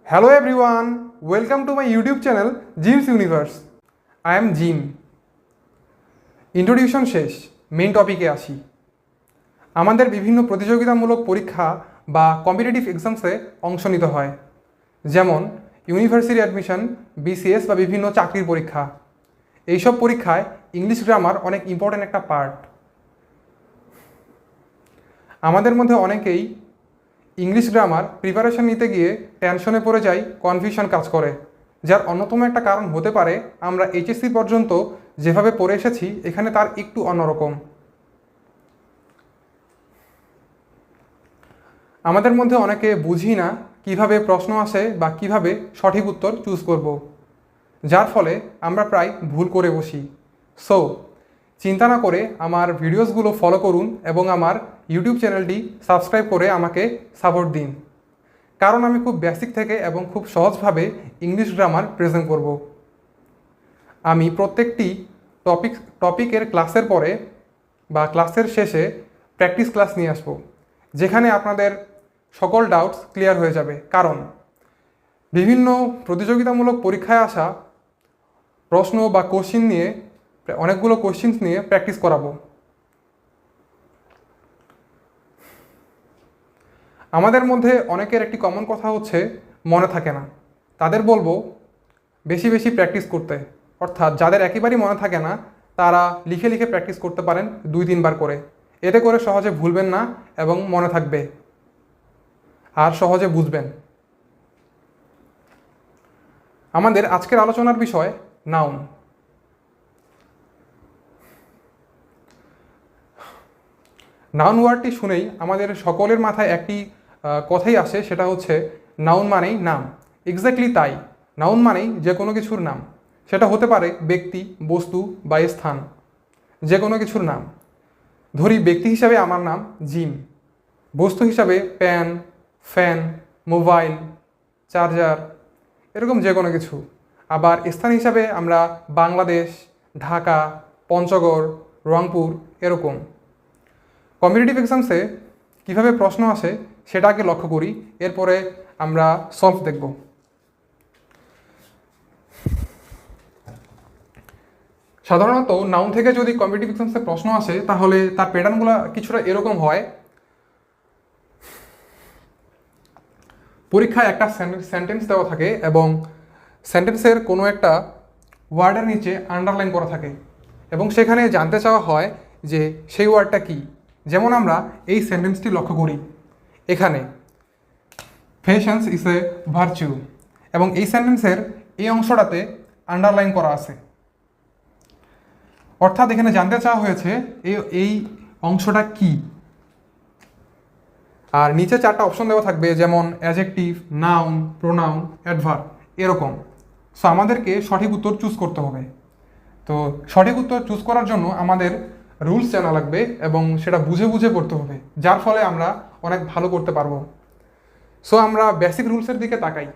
Hello everyone, welcome to my YouTube channel Jim's Universe. I am Jim. Introduction শেষ, main টপিকে আসি। আমাদের বিভিন্ন প্রতিযোগিতামূলক পরীক্ষা বা কম্পিটিটিভ এক্সামসে অংশ নিতে হয়, যেমন ইউনিভার্সিটি অ্যাডমিশন, বিসিএস বা বিভিন্ন চাকরির পরীক্ষা। এইসব পরীক্ষায় ইংলিশ গ্রামার অনেক ইম্পর্ট্যান্ট একটা পার্ট। আমাদের মধ্যে অনেকেই ইংলিশ গ্রামার প্রিপারেশন নিতে গিয়ে টেনশনে পড়ে যায়, কনফিউশন কাজ করে, যার অন্যতম একটা কারণ হতে পারে আমরা এইচএসসি পর্যন্ত যেভাবে পড়ে এসেছি এখানে তার একটু অন্যরকম। আমাদের মধ্যে অনেকে বুঝি না কিভাবে প্রশ্ন আসে বা কিভাবে সঠিক উত্তর চুজ করব, যার ফলে আমরা প্রায় ভুল করে বসি। সো চিন্তা না করে আমার ভিডিওসগুলো ফলো করুন এবং আমার ইউটিউব চ্যানেলটি সাবস্ক্রাইব করে আমাকে সাপোর্ট দিন, কারণ আমি খুব বেসিক থেকে এবং খুব সহজভাবে ইংলিশ গ্রামার প্রেজেন্ট করব। আমি প্রত্যেকটি টপিকের ক্লাসের পরে বা ক্লাসের শেষে প্র্যাকটিস ক্লাস নিয়ে আসব, যেখানে আপনাদের সকল ডাউটস ক্লিয়ার হয়ে যাবে। কারণ বিভিন্ন প্রতিযোগিতামূলক পরীক্ষায় আসা প্রশ্ন বা কোশ্চিন নিয়ে অনেকগুলো কোশ্চিনস নিয়ে প্র্যাকটিস করাবো। আমাদের মধ্যে অনেকের একটি কমন কথা হচ্ছে মনে থাকে না। তাদের বলবো বেশি বেশি প্র্যাকটিস করতে, অর্থাৎ যাদের একেবারেই মনে থাকে না তারা লিখে লিখে প্র্যাকটিস করতে পারেন 2-3 বার করে। এতে করে সহজে ভুলবেন না এবং মনে থাকবে আর সহজে বুঝবেন। আমাদের আজকের আলোচনার বিষয় নাউন। নাউন ওয়ার্ডটি শুনেই আমাদের সকলের মাথায় একটি কথাই আসে, সেটা হচ্ছে নাউন মানেই নাম। এক্স্যাক্টলি তাই, নাউন মানেই যে কোনো কিছুর নাম। সেটা হতে পারে ব্যক্তি, বস্তু বা স্থান, যে কোনো কিছুর নাম। ধরি ব্যক্তি হিসাবে আমার নাম জিম, বস্তু হিসাবে প্যান, ফ্যান, মোবাইল, চার্জার, এরকম যে কোনো কিছু। আবার স্থান হিসাবে আমরা বাংলাদেশ, ঢাকা, পঞ্চগড়, রংপুর, এরকম। কম্পিটিটিভ এক্সামসে কীভাবে প্রশ্ন আসে সেটা আগে লক্ষ্য করি, এরপরে আমরা সলভ দেখব। সাধারণত নাউন থেকে যদি কম্পিটিটিভ এক্সামসে প্রশ্ন আসে তাহলে তার প্যাটার্নগুলো কিছুটা এরকম হয়। পরীক্ষায় একটা সেন্টেন্স দেওয়া থাকে এবং সেন্টেন্সের কোনো একটা ওয়ার্ডের নিচে আন্ডারলাইন করা থাকে এবং সেখানে জানতে চাওয়া হয় যে সেই ওয়ার্ডটা কী। যেমন আমরা এই সেন্টেন্সটি লক্ষ্য করি, এখানে পেশেন্স ইজ এ ভার্চু, এবং এই সেন্টেন্সের এই অংশটাতে আন্ডারলাইন করা আছে। অর্থাৎ এখানে জানতে চাওয়া হয়েছে এই অংশটা কি। আর নিচে 4টা অপশন দেওয়া থাকবে, যেমন অ্যাডজেক্টিভ, নাউন, প্রোনাউন, অ্যাডভার্ব, এরকম। সো আমাদেরকে সঠিক উত্তর চুজ করতে হবে। তো সঠিক উত্তর চুজ করার জন্য আমাদের রুলস জানা লাগবে এবং সেটা বুঝে বুঝে করতে হবে, যার ফলে আমরা অনেক ভালো করতে পারবো। সো আমরা বেসিক রুলসের দিকে তাকাই।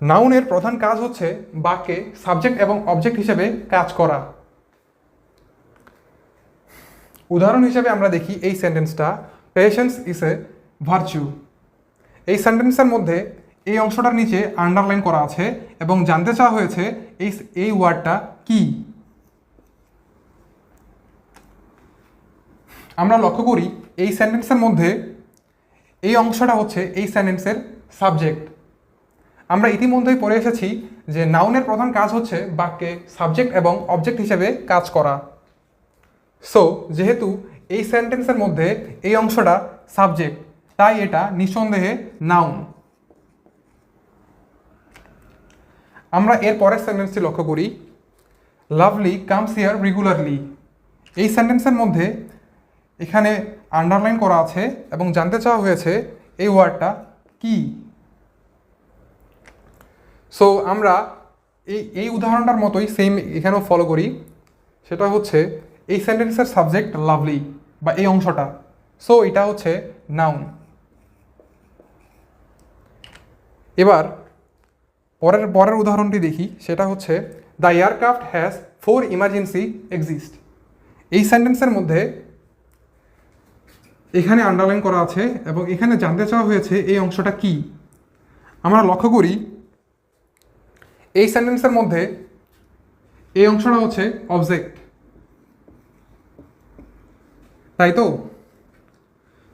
নাউনের প্রধান কাজ হচ্ছে বাক্যে সাবজেক্ট এবং অবজেক্ট হিসেবে কাজ করা। উদাহরণ হিসেবে আমরা দেখি এই সেন্টেন্সটা, পেশেন্স ইজ এ ভার্চু। এই সেন্টেন্সের মধ্যে এই অংশটার নিচে আন্ডারলাইন করা আছে এবং জানতে চাওয়া হয়েছে এই ওয়ার্ডটা কি। আমরা লক্ষ্য করি এই সেন্টেন্সের মধ্যে এই অংশটা হচ্ছে এই সেন্টেন্সের সাবজেক্ট। আমরা ইতিমধ্যেই পড়ে এসেছি যে নাউনের প্রধান কাজ হচ্ছে বাক্যে সাবজেক্ট এবং অবজেক্ট হিসেবে কাজ করা। সো যেহেতু এই সেন্টেন্সের মধ্যে এই অংশটা সাবজেক্ট, তাই এটা নিঃসন্দেহে নাউন। আমরা এর পরের সেন্টেন্সটি লক্ষ্য করি, লাভলি কামস হিয়ার রেগুলারলি। এই সেন্টেন্সের মধ্যে এখানে আন্ডারলাইন করা আছে এবং জানতে চাওয়া হয়েছে এই ওয়ার্ডটা কি। সো আমরা এই উদাহরণটার মতোই সেম এখানেও ফলো করি। সেটা হচ্ছে এই সেন্টেন্সের সাবজেক্ট লাভলি বা এই অংশটা, সো এটা হচ্ছে নাউন। এবার পরের উদাহরণটি দেখি, সেটা হচ্ছে the aircraft has 4 emergency exist. এই সেন্টেন্সের মধ্যে এখানে আন্ডারলাইন করা আছে এবং এখানে জানতে চাওয়া হয়েছে এই অংশটা কি। আমরা লক্ষ্য করি এই সেন্টেন্সের মধ্যে এই অংশটা হচ্ছে অবজেক্ট, তাই তো?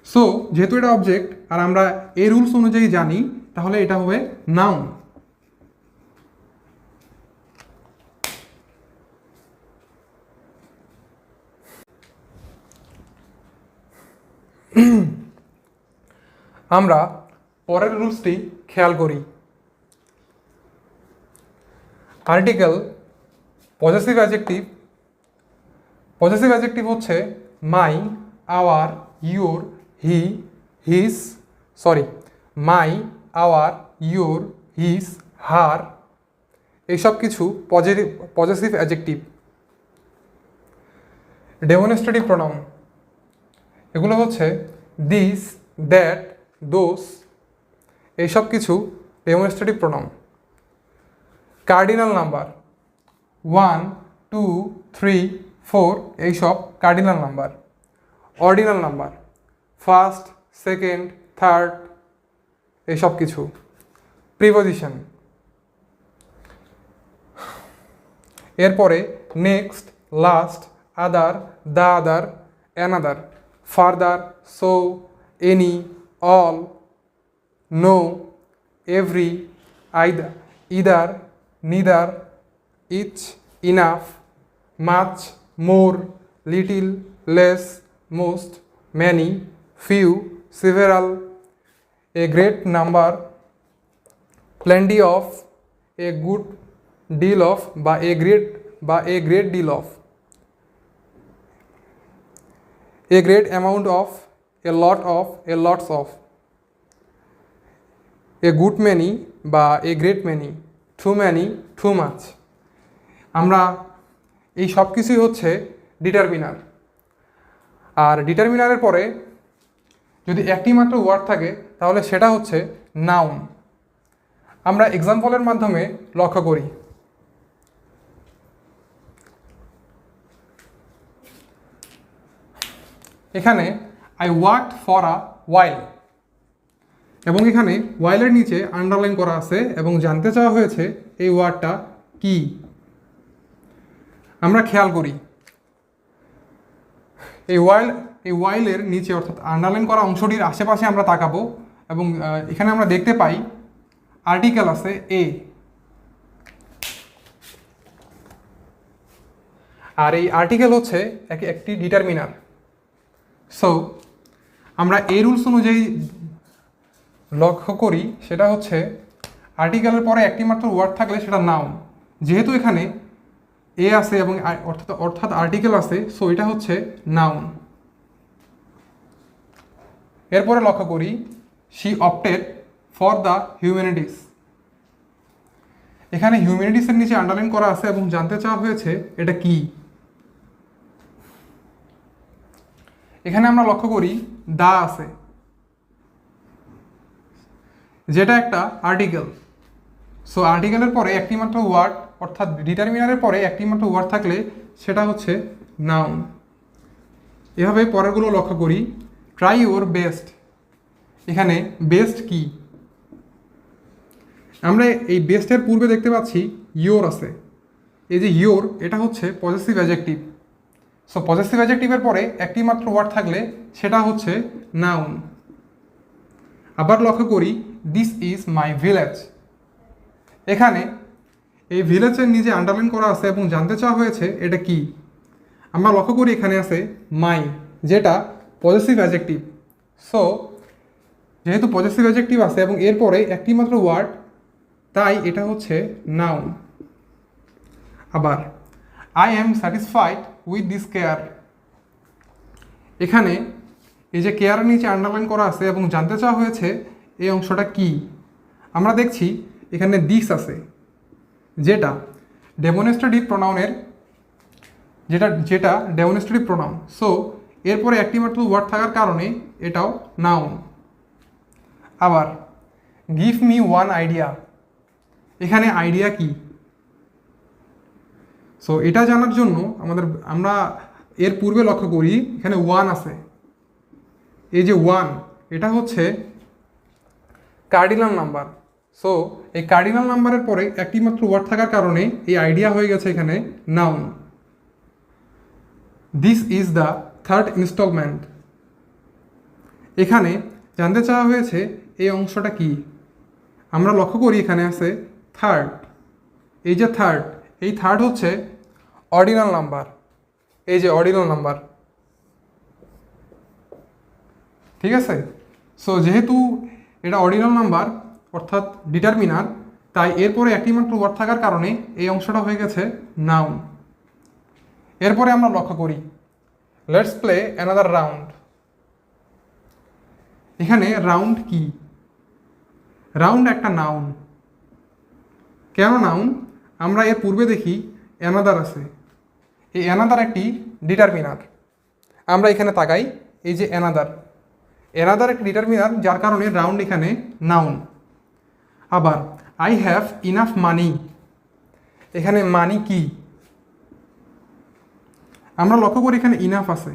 সো যেহেতু এটা অবজেক্ট আর আমরা এই রুলস অনুযায়ী জানি, তাহলে এটা হবে নাউন। আমরা পরের রুলসটি খেয়াল করি। Article possessive adjective. Possessive adjective হচ্ছে my, our, your, he, his, my, our, your, his, her, এইসব কিছু পজেসিভ অ্যাডজেক্টিভ। ডেমনস্ট্রেটিভ প্রোনাউন এগুলো হচ্ছে দিস, দ্যাট, দোস, এইসব কিছু ডেমনস্ট্রেটিভ প্রোনাউন। কার্ডিনাল নাম্বার 1, 2, 3, 4 এইসব cardinal number. Ordinal number first, second, third, এইসব কিছু। প্রিপোজিশন, এরপরে next, last, other, the other, another, further, so, any, all, no, every, either, neither, each, enough, much, more, little, less, most, many, few, several, a great number, plenty of, a good deal of বা a great deal of, a great amount of, a lot of, a lots of, a good many বা a great many, two many, too much. আমরা এই সব কিছুই হচ্ছে determiner. আর ডিটারমিনারের পরে যদি একটি মাত্র ওয়ার্ড থাকে তাহলে সেটা হচ্ছে নাউন। আমরা এক্সাম্পলের মাধ্যমে লক্ষ্য করি। এখানে আই ওয়ার্কড ফর আ ওয়াইল, এবং এখানে ওয়াইলের নিচে আন্ডারলাইন করা আছে এবং জানতে চাওয়া হয়েছে এই ওয়ার্ডটা কি। আমরা খেয়াল করি এই ওয়াইলের নিচে অর্থাৎ আন্ডারলাইন করা অংশটির আশেপাশে আমরা তাকাবো এবং এখানে আমরা দেখতে পাই আর্টিকেল আছে এ, আর এই আর্টিকেল হচ্ছে একটি ডিটারমিনার। সো আমরা এই রুলস অনুযায়ী লক্ষ্য করি, সেটা হচ্ছে আর্টিকেলের পরে একটি মাত্র ওয়ার্ড থাকলে সেটা নাউন। যেহেতু এখানে এ আছে এবং অর্থাৎ আর্টিকেল আছে, সো এটা হচ্ছে নাউন। এরপরে লক্ষ্য করি she opted for the humanities. এখানে হিউম্যানিটিসের নিচে আন্ডারলাইন করা আছে এবং জানতে চাওয়া হয়েছে এটা কি। এখানে আমরা লক্ষ্য করি দা আছে, যেটা একটা আর্টিকেল। সো আর্টিকেলের পরে একটি মাত্র ওয়ার্ড অর্থাৎ ডিটারমিনারের পরে একটি মাত্র ওয়ার্ড থাকলে সেটা হচ্ছে নাউন। এভাবে পরেরগুলো লক্ষ্য করি। ট্রাই ইউর বেস্ট, এখানে বেস্ট কি? আমরা এই বেস্টের পূর্বে দেখতে পাচ্ছি ইয়োর আছে। এই যে ইয়োর, এটা হচ্ছে পজেসিভ অ্যাডজেক্টিভ। সো পজেসিভ অ্যাডজেক্টিভের পরে একটি মাত্র ওয়ার্ড থাকলে সেটা হচ্ছে নাউন। আবার লক্ষ্য করি দিস ইজ মাই ভিলেজ। এখানে এই ভিলেজের নিচে আন্ডারলাইন করা আছে এবং জানতে চাওয়া হয়েছে এটা কি। আমরা লক্ষ্য করি এখানে আছে মাই, যেটা পজেসিভ অ্যাডজেক্টিভ। সো যেহেতু পজেসিভ অ্যাডজেক্টিভ আছে এবং এরপরে একটি মাত্র ওয়ার্ড, তাই এটা হচ্ছে নাউন। আবার I am satisfied with this care. এখানে এই যে কেয়ারের নিচে আন্ডারলাইন করা আছে এবং জানতে চাওয়া হয়েছে এই অংশটা কি। আমরা দেখছি এখানে দিস আছে, যেটা ডেমনস্ট্রেটিভ প্রোনাউনের যেটা ডেমনস্ট্রেটিভ প্রোনাউন। সো এরপরে একটি মাত্র ওয়ার্ড থাকার কারণে এটাও নাউন। আবার গিভ মি ওয়ান আইডিয়া, এখানে আইডিয়া কি? সো এটা জানার জন্য আমরা এর পূর্বে লক্ষ্য করি এখানে ওয়ান আছে। এই যে ওয়ান, এটা হচ্ছে কার্ডিনাল নাম্বার। সো এই কার্ডিনাল নাম্বারের পরে একটি মাত্র ওয়ার্ড থাকার কারণে এই আইডিয়া হয়ে গেছে এখানে noun. This is the third installment. এখানে জানতে চাওয়া হয়েছে এই অংশটা কি। আমরা লক্ষ্য করি এখানে আছে থার্ড। এই যে থার্ড, এই থার্ড হচ্ছে অর্ডিনাল নাম্বার। এই যে অর্ডিনাল নাম্বার, ঠিক আছে। সো যেহেতু এটা অর্ডিনাল নাম্বার অর্থাৎ ডিটারমিনার, তাই এরপরে একটি মাত্র ওয়ার্ড থাকার কারণে এই অংশটা হয়ে গেছে নাউন। এরপরে আমরা লক্ষ্য করি, লেটস প্লে অ্যানাদার রাউন্ড। এখানে রাউন্ড কি? রাউন্ড একটা নাউন। কেন নাউন? আমরা এর পূর্বে দেখি অ্যানাদার আছে। এই অ্যানাদার একটি ডিটারমিনার। আমরা এখানে তাকাই, এই যে অ্যানাদার একটি ডিটারমিনার, যার কারণে রাউন্ড এখানে নাউন। আবার আই হ্যাভ ইনাফ মানি, এখানে মানি কি? আমরা লক্ষ্য করি এখানে ইনাফ আছে।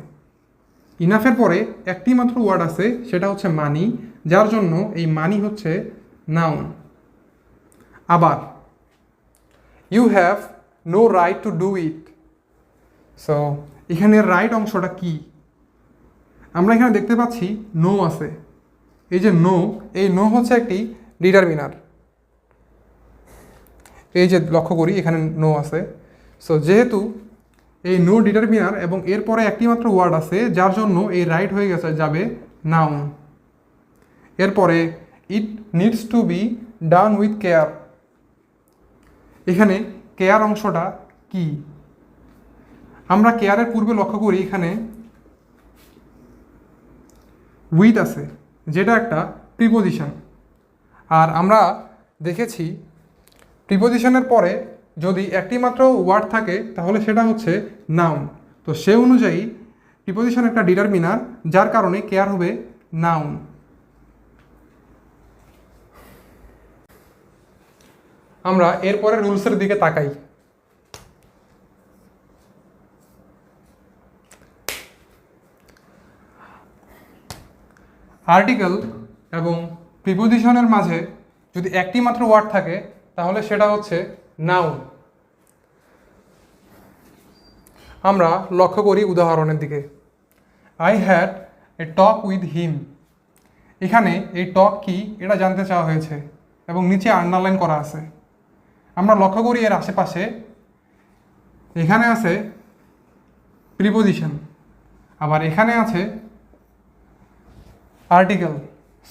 ইনাফের পরে একটি মাত্র ওয়ার্ড আছে, সেটা হচ্ছে মানি, যার জন্য এই মানি হচ্ছে নাউন। আবার you have no right to do it. So এখানে রাইট অংশটা কি? আমরা এখানে দেখতে পাচ্ছি নো আছে। এই যে নো, এই নো হচ্ছে একটি ডিটারমিনার। এই যে লক্ষ্য করি এখানে নো আছে। সো যেহেতু এই নো ডিটারমিনার এবং এরপরে একটি মাত্র ওয়ার্ড আছে, যার জন্য এই রাইট হয়ে গেছে যাবে নাউন। এরপরে it needs to be done with care. এখানে কেয়ার অংশটা কি? আমরা কেয়ারের পূর্বে লক্ষ্য করি এখানে উইথ আছে, যেটা একটা প্রিপোজিশন। আর আমরা দেখেছি প্রিপোজিশনের পরে যদি একটি মাত্র ওয়ার্ড থাকে তাহলে সেটা হচ্ছে নাউন। তো সে অনুযায়ী প্রিপোজিশন একটা ডিটারমিনার, যার কারণে কেয়ার হবে নাউন। আমরা এরপরে রুলসের দিকে তাকাই। আর্টিকেল এবং প্রিপোজিশনের মাঝে যদি একটি মাত্র ওয়ার্ড থাকে তাহলে সেটা হচ্ছে নাউন। আমরা লক্ষ্য করি উদাহরণের দিকে। I had a talk with him. এখানে এই টক কি এটা জানতে চাওয়া হয়েছে এবং নিচে আন্ডারলাইন করা আছে। আমরা লক্ষ্য করি এর আশেপাশে এখানে আছে প্রিপোজিশন, আবার এখানে আছে আর্টিকেল।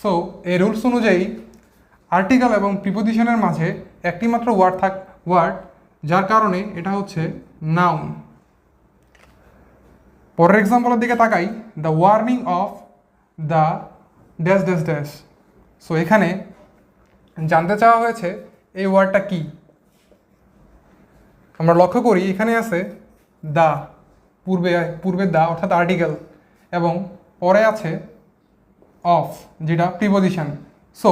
সো এই রুলস অনুযায়ী আর্টিকেল এবং প্রিপোজিশনের মাঝে একটি মাত্র ওয়ার্ড, যার কারণে এটা হচ্ছে নাউন। পরের এক্সাম্পলের দিকে তাকাই, the warning of the dash dash dash. So এখানে জানতে চাওয়া হয়েছে এই ওয়ার্ডটা কি। আমরা লক্ষ্য করি এখানে আছে দা, পূর্বে দা অর্থাৎ আর্টিকেল, এবং পরে আছে অফ, যেটা প্রিপোজিশন। সো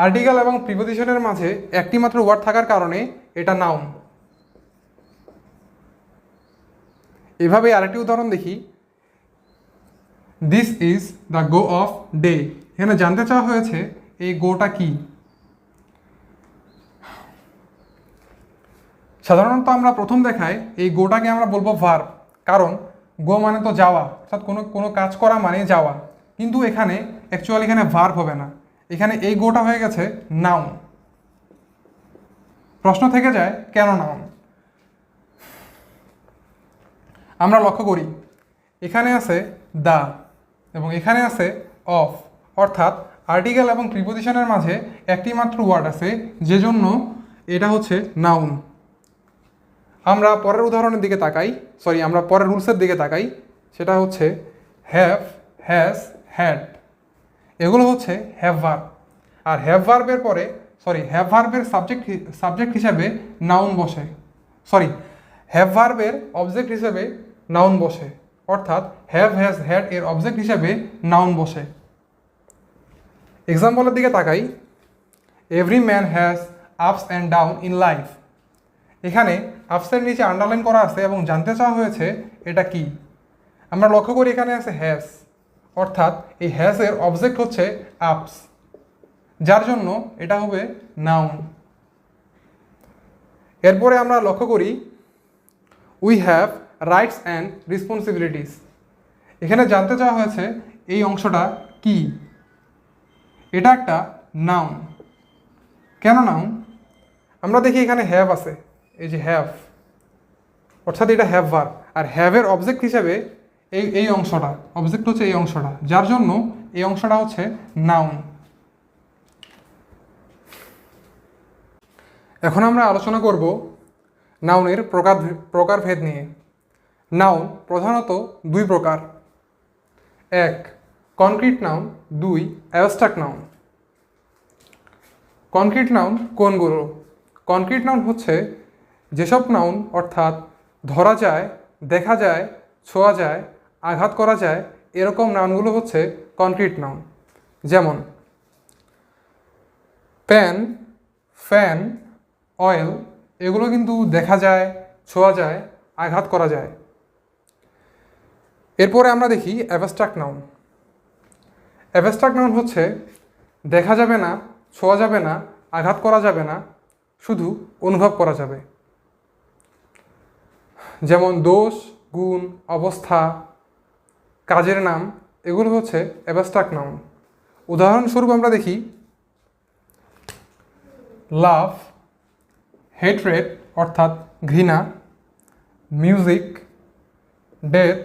আর্টিকেল এবং প্রিপোজিশনের মাঝে একটি মাত্র ওয়ার্ড থাকার কারণে এটা নাউন। এভাবে আরেকটি উদাহরণ দেখি, this is the go off day. এখানে জানতে চাওয়া হয়েছে এই গোটা কি। সাধারণত আমরা প্রথম দেখায় এই গোটাকে আমরা বলবো ভার্ব, কারণ গো মানে তো যাওয়া, অর্থাৎ কোনো কাজ করা মানে যাওয়া। কিন্তু এখানে অ্যাকচুয়ালি এখানে ভার্ব হবে না, এখানে এই গোটা হয়ে গেছে নাউন। প্রশ্ন থেকে যায় কেন নাউন। আমরা লক্ষ্য করি এখানে আছে দা এবং এখানে আছে অফ, অর্থাৎ আর্টিকেল এবং প্রিপোজিশনের মাঝে একটি মাত্র ওয়ার্ড আছে, যে জন্য এটা হচ্ছে নাউন। আমরা পরের উদাহরণের দিকে তাকাই, আমরা পরের রুলসের দিকে তাকাই। সেটা হচ্ছে হ্যাভ, হ্যাজ, হ্যাড। এগুলো হচ্ছে হ্যাভ ভার্ব। আর হ্যাভ ভার্বের সাবজেক্ট হিসাবে নাউন বসে, হ্যাভ ভার্বের অবজেক্ট হিসেবে নাউন বসে, অর্থাৎ হ্যাভ, হ্যাজ, হ্যাড এর অবজেক্ট হিসেবে নাউন বসে। এক্সাম্পলের দিকে তাকাই, every man has ups and down in life. এখানে আপসের নিচে আন্ডারলাইন করা আছে এবং জানতে চাওয়া হয়েছে এটা কি। আমরা লক্ষ্য করি এখানে আছে হ্যাজ, অর্থাৎ এই হ্যাজের অবজেক্ট হচ্ছে আপস, যার জন্য এটা হবে নাউন। এরপরে আমরা লক্ষ্য করি we have rights and responsibilities. এখানে জানতে চাওয়া হয়েছে এই অংশটা কি। এটা একটা নাউন। কেন নাউন? আমরা দেখি এখানে হ্যাভ আছে, এই যে হ্যাভ, অর্থাৎ এটা হ্যাভ ভার্ব, আর হ্যাভের অবজেক্ট হিসেবে এই অংশটা, অবজেক্ট হচ্ছে এই অংশটা, যার জন্য এই অংশটা হচ্ছে নাউন। এখন আমরা আলোচনা করব নাউনের প্রকারভেদ নিয়ে। নাউন প্রধানত দুই প্রকার, এক কনক্রিট নাউন, দুই অ্যাবস্ট্রাক্ট নাউন। কনক্রিট নাউন কোনগুলো? কনক্রিট নাউন হচ্ছে যেসব নাউন অর্থাৎ ধরা যায়, দেখা যায়, ছোঁয়া যায়, আঘাত করা যায়, এরকম নাউনগুলো হচ্ছে কনক্রিট নাউন। যেমন পেন, ফ্যান, অয়েল, এগুলো কিন্তু দেখা যায়, ছোঁয়া যায়, আঘাত করা যায়। এরপরে আমরা দেখি অ্যাবস্ট্রাক্ট নাউন। অ্যাবস্ট্রাক্ট নাউন হচ্ছে দেখা যাবে না, ছোঁয়া যাবে না, আঘাত করা যাবে না, শুধু অনুভব করা যাবে। যেমন দোষ, গুণ, অবস্থা, কাজের নাম, এগুলো হচ্ছে অ্যাবস্ট্রাক্ট নাউন। উদাহরণস্বরূপ আমরা দেখি লাভ, হেট্রেড অর্থাৎ ঘৃণা, music, death,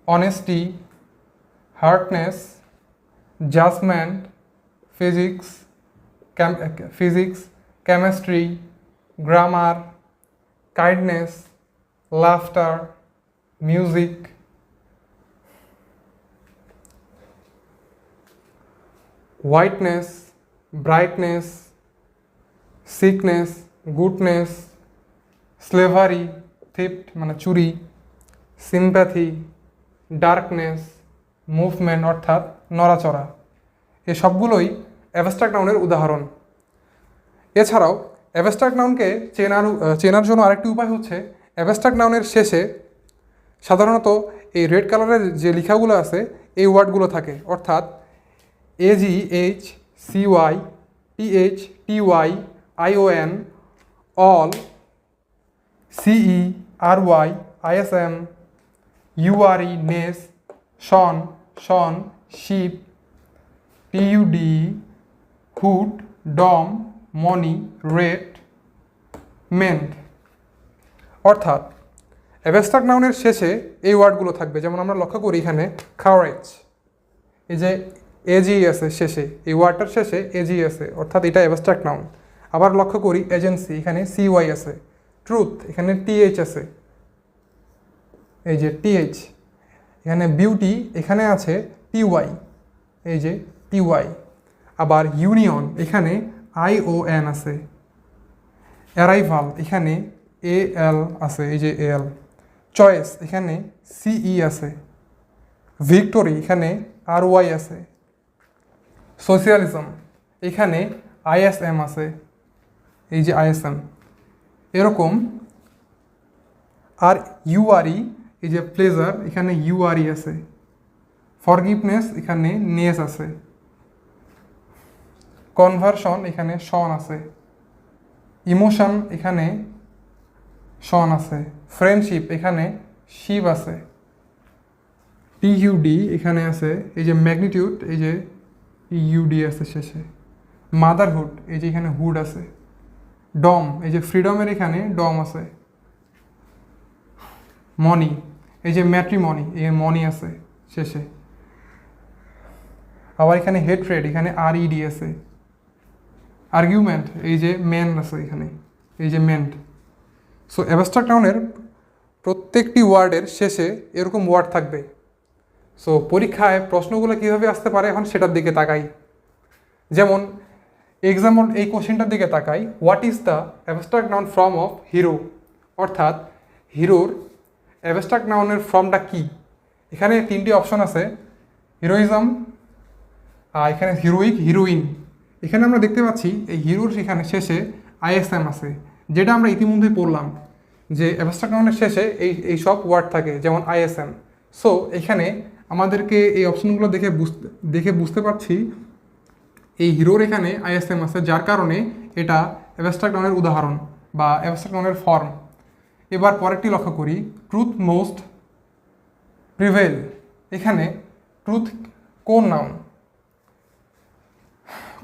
honesty, hardness, judgement, physics, chemistry, grammar, kindness, laughter, music, whiteness, brightness, sickness, goodness, slavery, theft মানে চুরি, সিম্প্যাথি, ডার্কনেস, মুভমেন্ট অর্থাৎ নড়াচড়া, এ সবগুলোই অ্যাবস্ট্রাক্ট নাউনের উদাহরণ। এছাড়াও অ্যাবস্ট্রাক্ট নাউনকে চেনার জন্য আরেকটি উপায় হচ্ছে অ্যাবস্ট্রাক্ট নাউনের শেষে সাধারণত এই রেড কালারের যে লেখাগুলো আছে এই ওয়ার্ডগুলো থাকে, অর্থাৎ AGH, CY, TH, TY, ION, all, CE, RY, ISM, URE, NES, SHON, SHEEP, TUD, hood, DOM, money, rate, mend। অর্থাৎ অ্যাবস্ট্রাক্ট নাউনের শেষে এই ওয়ার্ডগুলো থাকবে। যেমন আমরা লক্ষ্য করি এখানে কারেজ, এই যে এজি আছে শেষে, এই ওয়ার্ডটার শেষে এজি আছে, অর্থাৎ এটা অ্যাবস্ট্রাক্ট নাউন। আবার লক্ষ্য করি এজেন্সি, এখানে CY আছে। ট্রুথ, এখানে TH আছে, এই যে TH। এখানে বিউটি, এখানে আছে TY, এই যে TY। আবার ইউনিয়ন, এখানে ION আছে। অ্যারাইভাল, এখানে AL আছে, এই যে AL। চয়েস, এখানে CE আছে। ভিক্টোরি, এখানে RY আছে। সোশিয়ালিজম, এখানে ISM আছে, এই যে ISM। এরকম আর URE, এই যে প্লেজার, এখানে URE আছে। ফরগিভনেস, এখানে নেস আছে। কনভার্সন, এখানে শন আছে। ইমোশন, এখানে শন আছে। ফ্রেন্ডশিপ, এখানে শিব আছে। TUD, এখানে আছে, এই যে ম্যাগনিটিউড, এই যে UD আছে শেষে। মাদারহুড, এই যে এখানে হুড আছে। ডম, এই যে ফ্রিডমের এখানে ডম আছে। মনি, এই যে ম্যাট্রিমনি, এই মনি আছে শেষে। আবার এখানে হেট্রেড, এখানে RED আছে। আর্গুমেন্ট, এই যে মেন আছে এখানে, এই যে মেন্ট। সো অ্যাবস্ট্রাক্ট নাউনের প্রত্যেকটি ওয়ার্ডের শেষে এরকম ওয়ার্ড থাকবে। সো পরীক্ষায় প্রশ্নগুলো কীভাবে আসতে পারে এখন সেটার দিকে তাকাই। যেমন এক্সাম্পল, এই কোশ্চেনটার দিকে তাকাই, what is the abstract noun form of hero? অর্থাৎ হিরোর অ্যাবস্ট্রাক্ট নাউনের ফর্মটা কী? এখানে তিনটি অপশন আছে, হিরোইজম, এখানে হিরোইক, হিরোইন। এখানে আমরা দেখতে পাচ্ছি এই হিরোর এখানে শেষে ISM আছে, যেটা আমরা ইতিমধ্যেই পড়লাম যে অ্যাবস্ট্রাক্ট নাউনের শেষে এই সব ওয়ার্ড থাকে, যেমন ISM। সো এখানে আমাদেরকে এই অপশনগুলো দেখে বুঝতে পারছি এই হিরোর এখানে আইএসএম আছে, যার কারণে এটা অ্যাবস্ট্রাক্ট নাউনের উদাহরণ বা অ্যাবস্ট্রাক্ট নাউনের ফর্ম। এবার পরেরটি লক্ষ্য করি, ট্রুথ মোস্ট প্রিভেল। এখানে ট্রুথ কোন noun?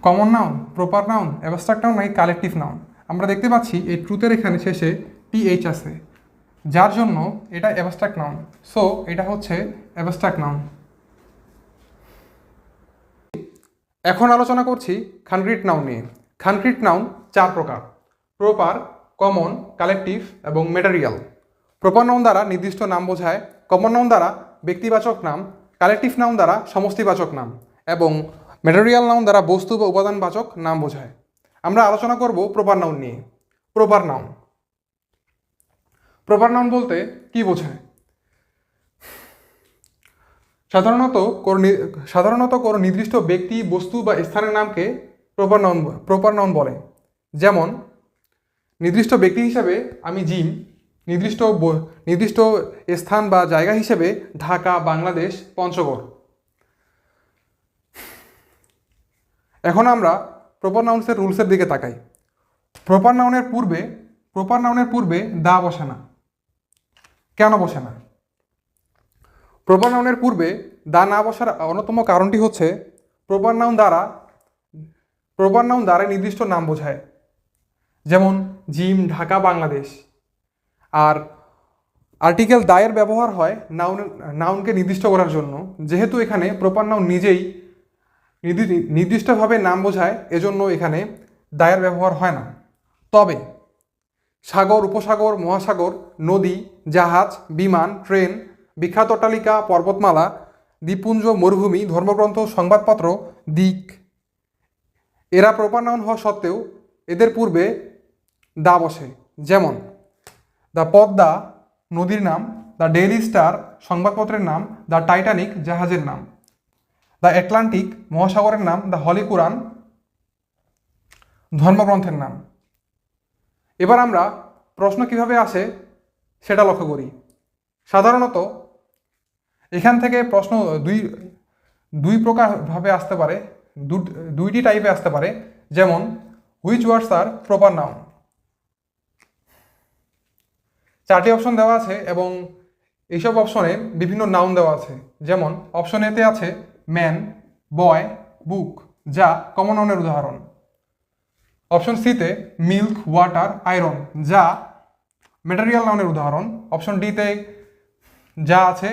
Common noun, proper noun, abstract noun নাকি কালেকটিভ নাউন? আমরা দেখতে পাচ্ছি এই ট্রুথের এখানে শেষে টিএইচ আছে, যার জন্য এটা অ্যাবস্ট্রাক্ট নাউন। সো এটা হচ্ছে অ্যাবস্ট্রাক্ট নাউন। এখন আলোচনা করছি কনক্রিট নাউন নিয়ে। কনক্রিট নাউন 4 প্রকার: প্রপার, কমন, কালেকটিভ এবং ম্যাটেরিয়াল। প্রপার নাউন দ্বারা নির্দিষ্ট নাম বোঝায়, কমন নাউন দ্বারা ব্যক্তিবাচক নাম, কালেকটিভ নাউন দ্বারা সমষ্টিবাচক নাম এবং ম্যাটেরিয়াল নাউন দ্বারা বস্তু বা উপাদানবাচক নাম বোঝায়। আমরা আলোচনা করব প্রপার নাউন নিয়ে। প্রপার নাউন, প্রপার নাউন বলতে কি বোঝায়? সাধারণত কোনো নির্দিষ্ট ব্যক্তি, বস্তু বা স্থানের নামকে প্রপার নাউন বলে। যেমন নির্দিষ্ট ব্যক্তি হিসেবে আমি জিম, নির্দিষ্ট স্থান বা জায়গা হিসেবে ঢাকা, বাংলাদেশ, পঞ্চগড়। এখন আমরা প্রপার নাউন্সের রুলসের দিকে তাকাই। প্রপার নাউনের পূর্বে দা বসে না। কেন বসে না? প্রপার নাউনের পূর্বে দা না বসার অন্যতম কারণটি হচ্ছে প্রপার নাউন দ্বারা নির্দিষ্ট নাম বোঝায়, যেমন জিম, ঢাকা, বাংলাদেশ। আর আর্টিকেল দায়ের ব্যবহার হয় নাউনকে নির্দিষ্ট করার জন্য। যেহেতু এখানে প্রপার নাউন নিজেই নির্দিষ্টভাবে নাম বোঝায়, এজন্য এখানে দায়ের ব্যবহার হয় না। তবে সাগর, উপসাগর, মহাসাগর, নদী, জাহাজ, বিমান, ট্রেন, বিখ্যাত অট্টালিকা, পর্বতমালা, দ্বীপপুঞ্জ, মরুভূমি, ধর্মগ্রন্থ, সংবাদপত্র, দিক, এরা প্রপার নাউন হওয়া সত্ত্বেও এদের পূর্বে দা বসে। যেমন দ্য পদ্মা নদীর নাম, দ্য ডেইলি স্টার সংবাদপত্রের নাম, দ্য টাইটানিক জাহাজের নাম, দ্য অ্যাটলান্টিক মহাসাগরের নাম, দ্য হলি কুরআন ধর্মগ্রন্থের নাম। এবার আমরা প্রশ্ন কিভাবে আসে সেটা লক্ষ্য করি। সাধারণত এখান থেকে প্রশ্ন দুই প্রকার ভাবে আসতে পারে, দুইটি টাইপে আসতে পারে। যেমন which words are proper noun. 4টি অপশন দেওয়া আছে এবং এইসব অপশনে বিভিন্ন নাউন দেওয়া আছে। যেমন অপশন এতে আছে ম্যান, বয়, বুক, যা কমন নাউনের উদাহরণ। অপশন সিতে মিল্ক, ওয়াটার, আয়রন, যা ম্যাটেরিয়াল নাউনের উদাহরণ। অপশন ডিতে যা আছে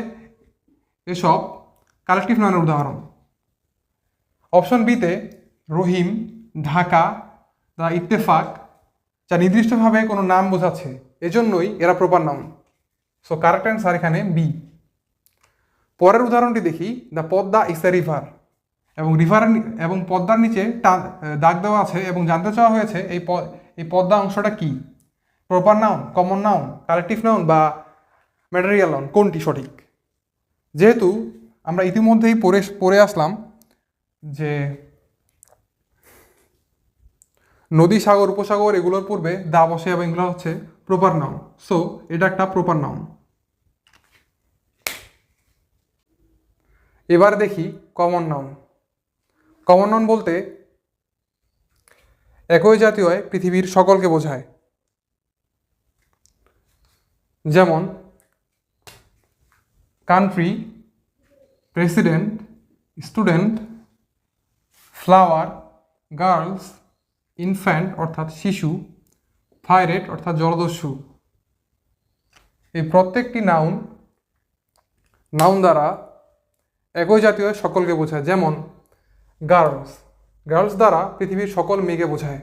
এসব কালেকটিভ নাউনের উদাহরণ। অপশন বিতে রহিম, ঢাকা, দ্য ইত্তেফাক, যা নির্দিষ্টভাবে কোনো নাম বোঝাচ্ছে, এজন্যই এরা proper noun. So correct answer এখানে বি। পরের উদাহরণটি দেখি। The Padma is a river, এবং পদ্মার নিচে দাগ দেওয়া আছে এবং জানতে চাওয়া হয়েছে এই পদ্মা অংশটা কি? Proper noun, common noun, collective noun বা ম্যাটেরিয়াল নাউন, কোনটি সঠিক? যেহেতু আমরা ইতিমধ্যেই পড়ে আসলাম যে নদী, সাগর, উপসাগর এগুলোর পূর্বে দা বসে এবং এগুলো হচ্ছে প্রপার নাউন। সো এটা একটা প্রপার নাউন। এবার দেখি কমন নাউন। কমন নাউন বলতে একই জাতীয় পৃথিবীর সকলকে বোঝায়। যেমন country, president, student, flower, girls, infant অর্থাৎ শিশু, পাইরেট অর্থাৎ জলদস্যু। এই প্রত্যেকটি নাউন দ্বারা একই জাতীয় সকলকে বোঝায়। যেমন গার্লস দ্বারা পৃথিবীর সকল মেয়েকে বোঝায়।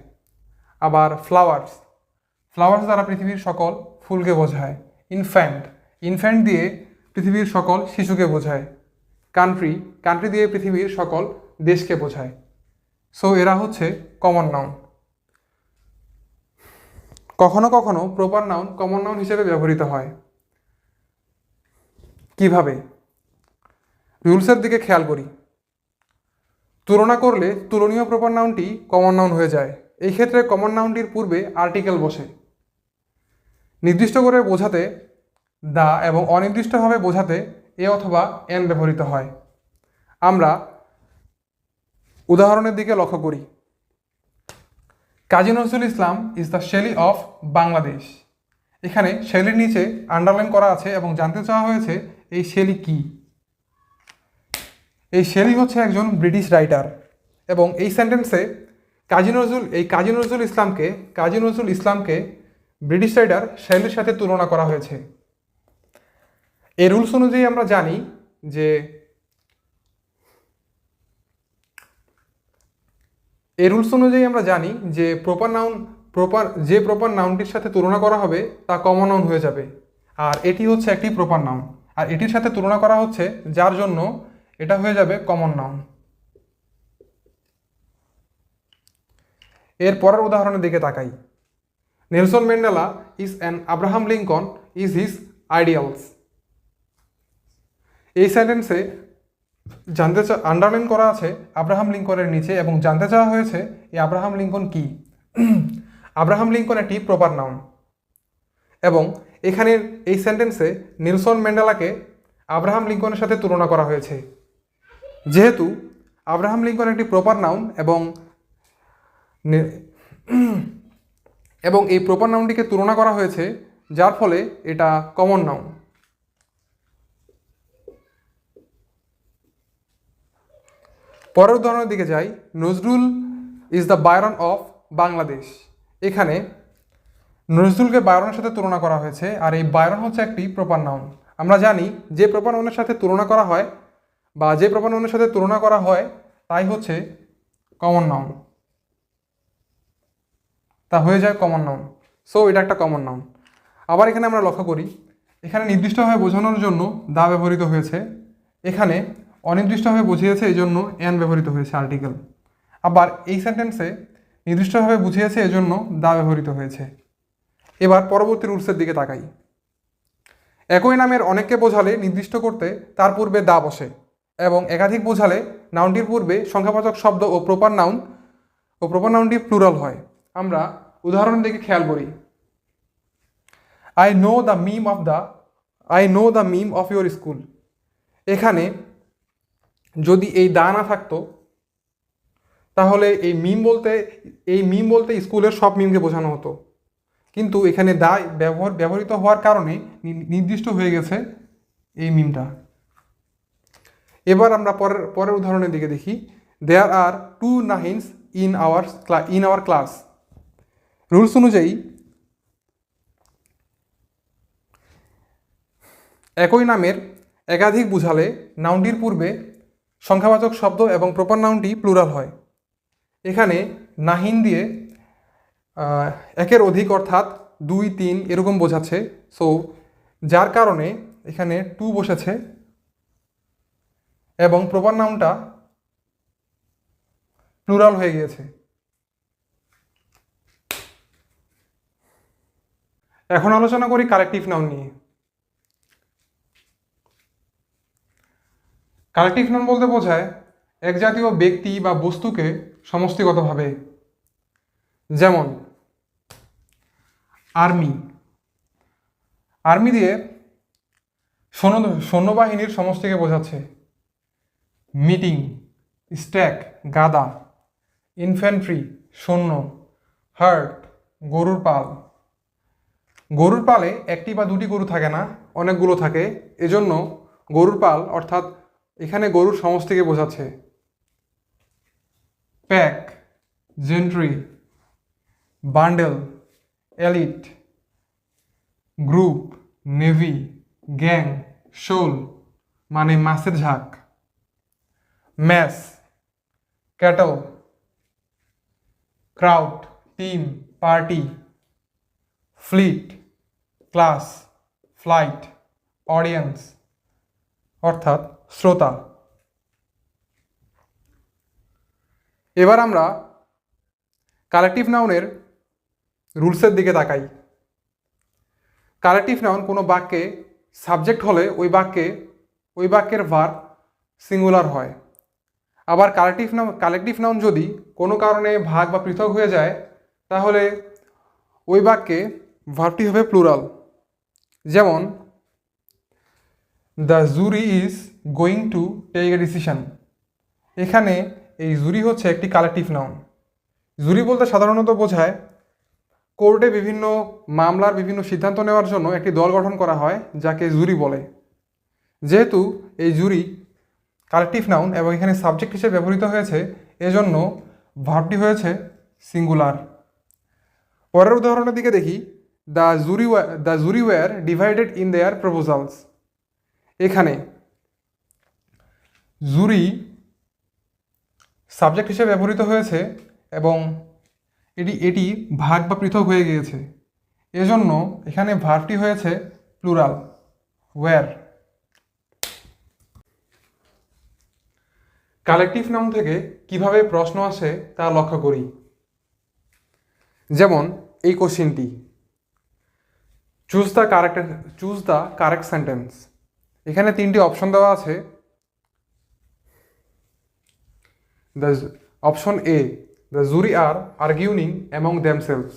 আবার ফ্লাওয়ার্স দ্বারা পৃথিবীর সকল ফুলকে বোঝায়। ইনফ্যান্ট দিয়ে পৃথিবীর সকল শিশুকে বোঝায়। কান্ট্রি দিয়ে পৃথিবীর সকল দেশকে বোঝায়। সো এরা হচ্ছে কমন নাউন। কখনো কখনো প্রপার নাউন কমন নাউন হিসেবে ব্যবহৃত হয়। কিভাবে? রুলসের দিকে খেয়াল করি। তুলনা করলে তুলনীয় প্রপার নাউনটি কমন নাউন হয়ে যায়। এই ক্ষেত্রে কমন নাউনটির পূর্বে আর্টিকেল বসে। নির্দিষ্ট করে বোঝাতে দা এবং অনির্দিষ্টভাবে বোঝাতে এ অথবা এন ব্যবহৃত হয়। আমরা উদাহরণের দিকে লক্ষ্য করি। Kazi Nazrul Islam is the Shelley of Bangladesh. এখানে শেলির নিচে আন্ডারলাইন করা আছে এবং জানতে চাওয়া হয়েছে এই শেলি কি। এই শেলি হচ্ছে একজন ব্রিটিশ রাইটার এবং এই সেন্টেন্সে কাজী নজরুল ইসলামকে ব্রিটিশ রাইটার শেলির সাথে তুলনা করা হয়েছে। এই রুলস অনুযায়ী আমরা জানি যে প্রপার নাউনটির সাথে তুলনা করা হবে তা কমন নাউন হয়ে যাবে, আর এটি হচ্ছে একটি প্রপার নাউন, আর এটির সাথে তুলনা করা হচ্ছে যার জন্য এটা হয়ে যাবে কমন নাউন। এর পরের উদাহরণের দিকে তাকাই। Nelson Mandela is an Abraham Lincoln is his ideals. এই সেন্টেন্সে আন্ডারলাইন করা আছে আব্রাহাম লিঙ্কনের নিচে এবং জানতে চাওয়া হয়েছে এই আব্রাহাম লিঙ্কন কি। আব্রাহাম লিঙ্কন একটি প্রপার নাউন এবং এখানের এই সেন্টেন্সে নেলসন ম্যান্ডেলাকে আব্রাহাম লিঙ্কনের সাথে তুলনা করা হয়েছে। যেহেতু আব্রাহাম লিঙ্কন একটি প্রপার নাউন এবং এই প্রপার নাউনটিকে তুলনা করা হয়েছে, যার ফলে এটা কমন নাউন। পরের উদাহরণের দিকে যাই। Nazrul is the Byron of Bangladesh. এখানে নজরুলকে বায়রনের সাথে তুলনা করা হয়েছে, আর এই বায়রন হচ্ছে একটি প্রপার নাউন। আমরা জানি যে প্রপার নাউনের সাথে তুলনা করা হয় তাই হচ্ছে কমন নাউন, তা হয়ে যায় কমন নাউন। সো এটা একটা কমন নাউন। আবার এখানে আমরা লক্ষ্য করি, এখানে নির্দিষ্টভাবে বোঝানোর জন্য দা ব্যবহৃত হয়েছে, এখানে অনির্দিষ্টভাবে বুঝিয়েছে এই জন্য অ্যান ব্যবহৃত হয়েছে আর্টিকেল। আবার এই সেন্টেন্সে নির্দিষ্টভাবে বুঝিয়েছে এজন্য দা ব্যবহৃত হয়েছে। এবার পরবর্তী রুলসের দিকে তাকাই। একই নামের অনেককে বোঝালে নির্দিষ্ট করতে তার পূর্বে দা বসে, এবং একাধিক বোঝালে নাউনটির পূর্বে সংখ্যাবাচক শব্দ ও প্রপার নাউনটি প্লুরাল হয়। আমরা উদাহরণ দিকে খেয়াল করি। I know the meme of your school. এখানে যদি এই দা না থাকতো তাহলে এই মিম বলতে স্কুলের সব মিমকে বোঝানো হতো, কিন্তু এখানে দা ব্যবহৃত হওয়ার কারণে নির্দিষ্ট হয়ে গেছে এই মিমটা। এবার আমরা পরের উদাহরণের দিকে দেখি। There R 2 নাহিনস in our class. Rules অনুযায়ী একই নামের একাধিক বুঝালে নাউনটির পূর্বে সংখ্যাবাচক শব্দ এবং প্রপার নাউনটি প্লুরাল হয়। এখানে নাহিন দিয়ে একের অধিক অর্থাৎ 2, 3 এরকম বোঝাচ্ছে। সো যার কারণে এখানে 2 বসেছে এবং প্রপার নাউনটা প্লুরাল হয়ে গিয়েছে। এখন আলোচনা করি কালেকটিভ নাউন নিয়ে। কালেকটিভ নাউন বলতে বোঝায় এক জাতীয় ব্যক্তি বা বস্তুকে সমষ্টিগতভাবে, যেমন আর্মি দিয়ে সৈন্যবাহিনীর সমষ্টিকে বোঝাচ্ছে। মিটিং, স্ট্যাক গাদা, ইনফ্যান্ট্রি সৈন্য, হার্ট গরুর পালে একটি বা দুটি গরু থাকে না, অনেকগুলো থাকে, এজন্য গরুর পাল অর্থাৎ এখানে গরুর সমষ্টিকে বোঝাচ্ছে। Pack, gentry, bundle, elite, group, navy, gang, shoal মানে মাছের ঝাঁক, mass, cattle, crowd team party, fleet class, flight audience অর্থাৎ শ্রোতা। এবার আমরা কালেকটিভ নাউনের রুলসের দিকে তাকাই। কালেকটিভ নাউন কোনো বাক্যে সাবজেক্ট হলে ওই বাক্যের ভার্ব সিঙ্গুলার হয়। আবার কালেকটিভ নাউন যদি কোনো কারণে ভাগ বা পৃথক হয়ে যায় তাহলে ওই বাক্যে ভার্বটি হবে প্লুরাল। যেমন the jury is going to take a decision. এখানে এই জুরি হচ্ছে একটি কালেকটিভ নাউন। জুরি বলতে সাধারণত বোঝায় কোর্টে বিভিন্ন মামলার বিভিন্ন সিদ্ধান্ত নেওয়ার জন্য একটি দল গঠন করা হয়, যাকে জুরি বলে। যেহেতু এই জুরি কালেকটিভ নাউন এবং এখানে সাবজেক্ট হিসেবে ব্যবহৃত হয়েছে, এজন্য ভার্বটি হয়েছে সিঙ্গুলার। পরের উদাহরণের দিকে দেখি। The jury were divided in their proposals. এখানে জুরি সাবজেক্ট হিসেবে ব্যবহৃত হয়েছে এবং এটি ভাগ বা পৃথক হয়ে গিয়েছে, এজন্য এখানে ভার্বটি হয়েছে প্লুরাল, ওয়্যার। কালেকটিভ নাউন থেকে কিভাবে প্রশ্ন আসে তা লক্ষ্য করি। যেমন এই কোশ্চেনটি, চুজ দ্য কারেক্ট সেন্টেন্স। এখানে তিনটি অপশন দেওয়া আছে। Option A, the jury are arguing among themselves.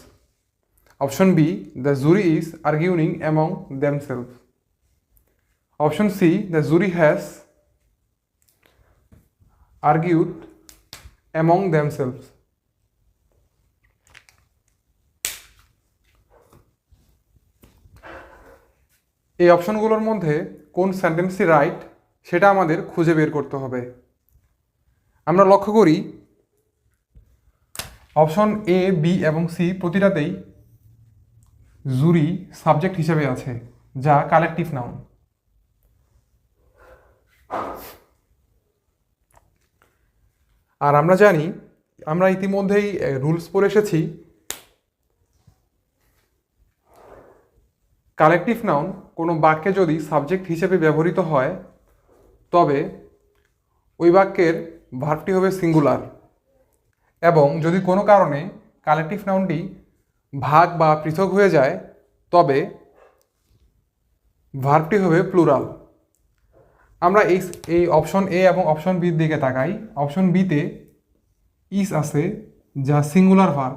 Option B, the jury is arguing among themselves. Option C, the jury has argued among themselves. এই অপশনগুলোর মধ্যে কোন সেন্টেন্সটি রাইট সেটা আমাদের খুঁজে বের করতে হবে। আমরা লক্ষ্য করি অপশন এ, বি এবং সি প্রতিটাতেই জুরি সাবজেক্ট হিসেবে আছে, যা কালেকটিভ নাউন। আর আমরা জানি, আমরা ইতিমধ্যেই রুলস পড়ে এসেছি, কালেকটিভ নাউন কোনো বাক্যে যদি সাবজেক্ট হিসেবে ব্যবহৃত হয় তবে ওই বাক্যের ভার্বটি হবে সিঙ্গুলার, এবং যদি কোনো কারণে কালেকটিভ নাউনটি ভাগ বা পৃথক হয়ে যায় তবে ভার্বটি হবে প্লুরাল। আমরা এই অপশন এ এবং অপশন বির দিকে তাকাই। অপশন বিতে ইজ আছে, যা সিঙ্গুলার ভার্ব।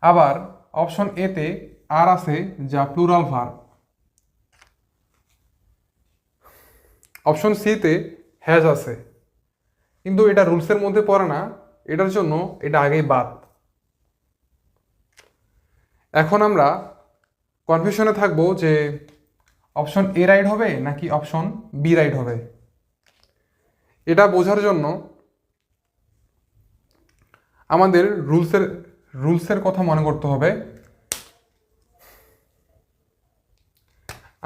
আবার অপশন এতে আর আছে, যা প্লুরাল ভার্ব। অপশন সিতে হ্যাজ আছে, কিন্তু এটা রুলসের মধ্যে পড়ে না, এটার জন্য এটা আগেই বাদ। এখন আমরা কনফিউশনে থাকবো যে অপশন এ রাইট হবে নাকি অপশন বি রাইট হবে। এটা বোঝার জন্য আমাদের রুলসের কথা মনে করতে হবে।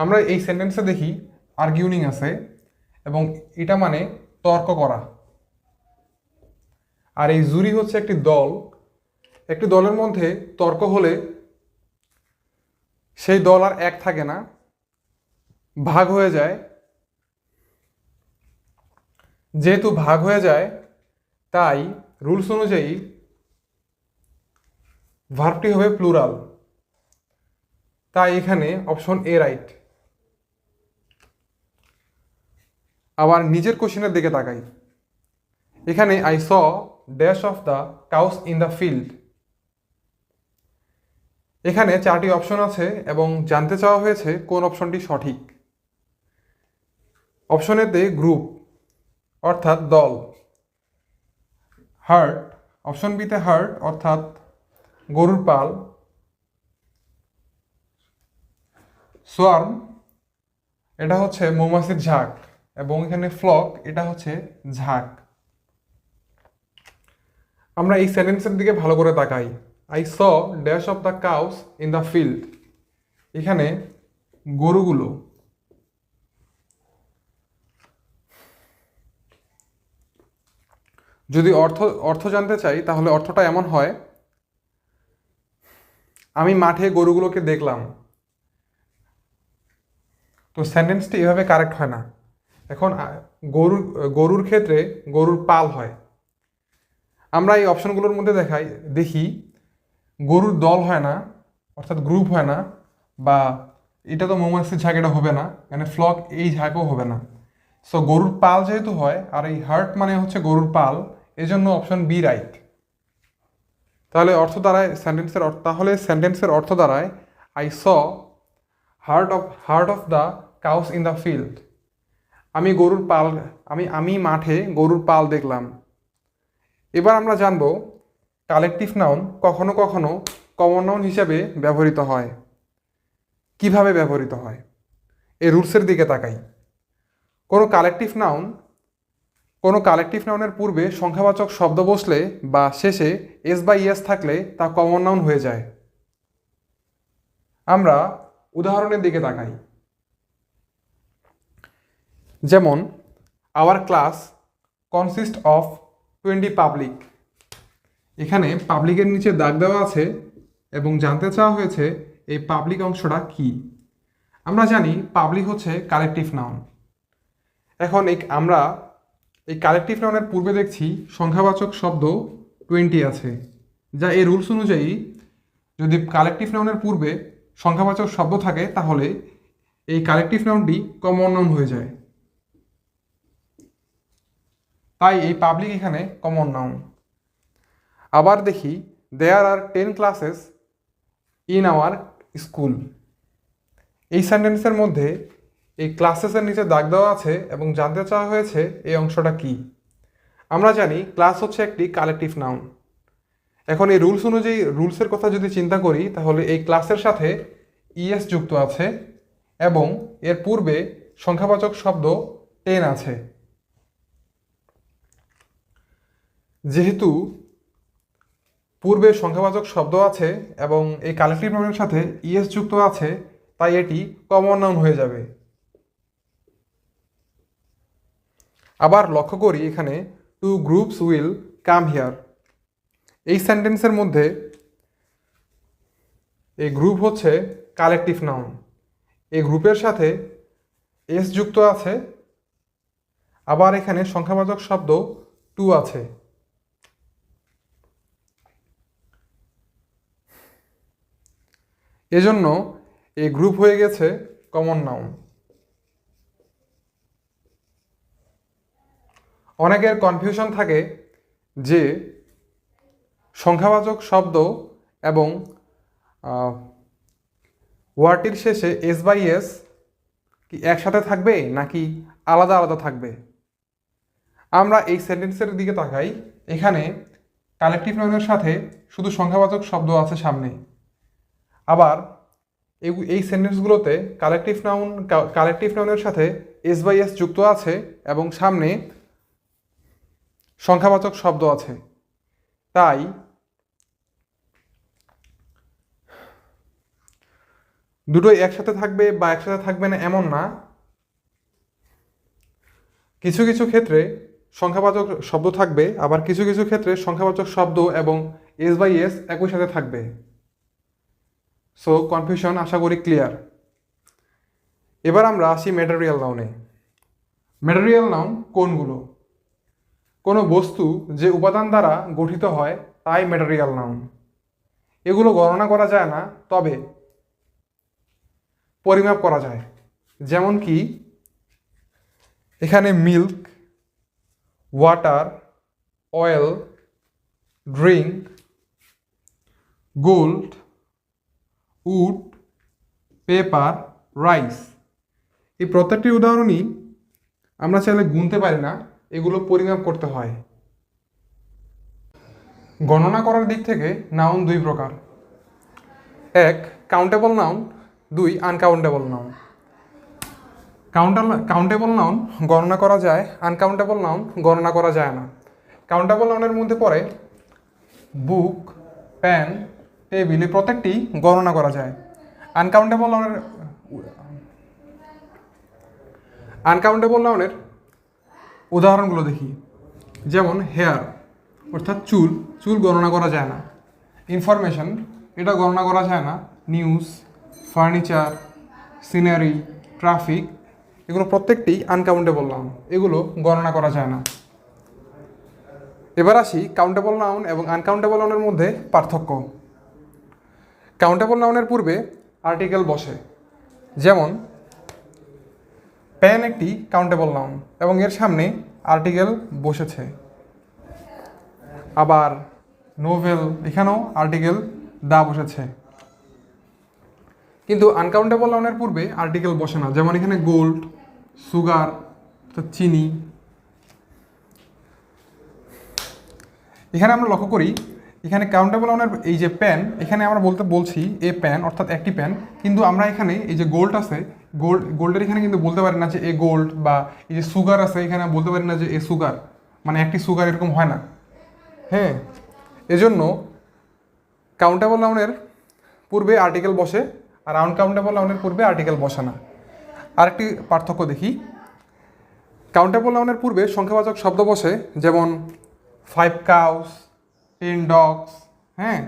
আমরা এই সেন্টেন্সে দেখি আর্গিউনিং আছে, এবং এটা মানে তর্ক করা। আর এই জুরি হচ্ছে একটি দল। একটি দলের মধ্যে তর্ক হলে সেই দল আর এক থাকে না, ভাগ হয়ে যায়। যেহেতু ভাগ হয়ে যায়, তাই রুলস অনুযায়ী ভার্বটি হবে প্লুরাল। তাই এখানে অপশন এ রাইট। আবার নিজের কোশ্চেনের দিকে তাকাই। এখানে I saw dash of the cows in the field. এখানে 4টি অপশন আছে এবং জানতে চাওয়া হয়েছে কোন অপশনটি সঠিক। অপশন এতে গ্রুপ অর্থাৎ দল, হার্ট। অপশন বিতে হার্ট অর্থাৎ গরুর পাল, সোয়ার্ম এটা হচ্ছে মৌমাছির ঝাঁক, এবং এখানে ফ্লক এটা হচ্ছে ঝাঁক। আমরা এই সেন্টেন্সের দিকে ভালো করে তাকাই। I saw dash of the cows in the field. এখানে গরুগুলো, যদি অর্থ জানতে চাই তাহলে অর্থটা এমন হয়, আমি মাঠে গরুগুলোকে দেখলাম। তো সেন্টেন্সটি এভাবে কারেক্ট হয় না। এখন গরুর ক্ষেত্রে গরুর পাল হয়। আমরা এই অপশনগুলোর মধ্যে দেখি গরুর দল হয় না, অর্থাৎ গ্রুপ হয় না, বা এটা তো মৌমাছির ঝাঁক, এটা হবে না, মানে ফ্লক এই ঝাঁকও হবে না। সো গরুর পাল যেহেতু হয়, আর এই হার্ট মানে হচ্ছে গরুর পাল, এজন্য অপশন বি রাইট। তাহলে সেন্টেন্সের অর্থ দাঁড়ায় I saw heart of the cows in the field. আমি গরুর পাল আমি মাঠে গরুর পাল দেখলাম। এবার আমরা জানব কালেকটিভ নাউন কখনো কখনো কমন নাউন হিসেবে ব্যবহৃত হয়। কিভাবে ব্যবহৃত হয় এই রুলসের দিকে তাকাই। কোনো কালেকটিভ নাউনের পূর্বে সংখ্যাবাচক শব্দ বসলে বা শেষে এস বা ইএস থাকলে তা কমন নাউন হয়ে যায়। আমরা উদাহরণের দিকে তাকাই। যেমন our class consist of 20 public. এখানে পাবলিকের নিচে দাগ দেওয়া আছে এবং জানতে চাওয়া হয়েছে এই পাবলিক অংশটা কি। আমরা জানি পাবলিক হচ্ছে কালেকটিভ নাউন। এখন আমরা এই কালেকটিভ নাউনের পূর্বে দেখছি সংখ্যাবাচক শব্দ 20 আছে, যা এই রুলস অনুযায়ী যদি কালেকটিভ নাউনের পূর্বে সংখ্যাবাচক শব্দ থাকে তাহলে এই কালেকটিভ নাউনটি কমন নাউন হয়ে যায়। তাই এই পাবলিক এখানে কমন নাউন। আবার দেখি there R 10 classes in our school. এই সেন্টেন্সের মধ্যে এই ক্লাসেসের নিচে দাগ দেওয়া আছে এবং জানতে চাওয়া হয়েছে এই অংশটা কি। আমরা জানি ক্লাস হচ্ছে একটি কালেকটিভ নাউন। এখন এই রুলস অনুযায়ী রুলসের কথা যদি চিন্তা করি তাহলে এই ক্লাসের সাথে ইএস যুক্ত আছে এবং এর পূর্বে সংখ্যাবাচক শব্দ 10 আছে। যেহেতু পূর্বে সংখ্যাবাচক শব্দ আছে এবং এই কালেকটিভ নাউনের সাথে ইএস যুক্ত আছে, তাই এটি কমন নাউন হয়ে যাবে। আবার লক্ষ্য করি এখানে 2 গ্রুপস উইল কাম হিয়ার। এই সেন্টেন্সের মধ্যে এই গ্রুপ হচ্ছে কালেকটিভ নাউন। এই গ্রুপের সাথে এস যুক্ত আছে, আবার এখানে সংখ্যাবাচক শব্দ 2 আছে। এজন্য এই গ্রুপ হয়ে গেছে কমন নাউন। অনেকের কনফিউশন থাকে যে সংখ্যাবাচক শব্দ এবং ওয়ার্ডটির শেষে এস বাই এস কি একসাথে থাকবে নাকি আলাদা আলাদা থাকবে। আমরা এই সেন্টেন্সের দিকে তাকাই। এখানে কালেকটিভ নাউনের সাথে শুধু সংখ্যাবাচক শব্দ আছে সামনে। আবার এই সেন্টেন্সগুলোতে কালেকটিভ নাউনের সাথে এস বাই এস যুক্ত আছে এবং সামনে সংখ্যাবাচক শব্দ আছে। তাই দুটোই একসাথে থাকবে বা একসাথে থাকবে না এমন না। কিছু কিছু ক্ষেত্রে সংখ্যাবাচক শব্দ থাকবে, আবার কিছু কিছু ক্ষেত্রে সংখ্যাবাচক শব্দ এবং এস বাই এস একই সাথে থাকবে। সো কনফিউশন আশা করি ক্লিয়ার। এবার আমরা আসি ম্যাটেরিয়াল নাউনে। ম্যাটেরিয়াল নাউন কোনগুলো? কোনো বস্তু যে উপাদান দ্বারা গঠিত হয় তাই ম্যাটেরিয়াল নাউন। এগুলো গণনা করা যায় না, তবে পরিমাপ করা যায়। যেমন কি এখানে milk, water, oil, drink, gold, wood, paper, rice. এই প্রত্যেকটি উদাহরণই আমরা চাইলে গুনতে পারি না, এগুলো পরিমাপ করতে হয়। গণনা করার দিক থেকে নাউন 2 প্রকার। 1 countable noun, 2 uncountable noun. Countable noun গণনা করা যায়, আনকাউন্টেবল নাউন গণনা করা যায় না। কাউন্টেবল নাউনের মধ্যে পড়ে বুক, পেন, টেবিল, এই প্রত্যেকটি গণনা করা যায়। আনকাউন্টেবল নাউনের উদাহরণগুলো দেখি। যেমন হেয়ার অর্থাৎ চুল গণনা করা যায় না। ইনফরমেশন, এটা গণনা করা যায় না। নিউজ, ফার্নিচার, সিনারি, ট্রাফিক, এগুলো প্রত্যেকটি আনকাউন্টেবল নাউন, এগুলো গণনা করা যায় না। এবার আসি কাউন্টেবল নাউন এবং আনকাউন্টেবল নাউনের মধ্যে পার্থক্য। কাউন্টেবল নাউনের পূর্বে আর্টিকেল বসে। যেমন পেন একটি কাউন্টেবল নাউন এবং এর সামনে আর্টিকেল বসেছে। আবার নোভেল, এখানেও আর্টিকেল দা বসেছে। কিন্তু আনকাউন্টেবল নাউনের পূর্বে আর্টিকেল বসে না। যেমন এখানে গোল্ড, সুগার, তো চিনি। এখানে আমরা লক্ষ্য করি এখানে কাউন্টেবল নাউনের এই যে প্যান, এখানে আমরা বলছি এ প্যান অর্থাৎ একটি প্যান, কিন্তু আমরা এখানে এই যে গোল্ড আছে, গোল্ডের এখানে কিন্তু বলতে পারি না যে এ গোল্ড, বা এই যে সুগার আছে এখানে বলতে পারি না যে এ সুগার, মানে একটি সুগার এরকম হয় না। হ্যাঁ, এজন্য কাউন্টেবল নাউনের পূর্বে আর্টিকেল বসে আর আনকাউন্টেবল নাউনের পূর্বে আর্টিকেল বসে না। আরেকটি পার্থক্য দেখি, কাউন্টেবল নাউনের পূর্বে সংখ্যাবাচক শব্দ বসে, যেমন 5 cows, 10 dogs। হ্যাঁ,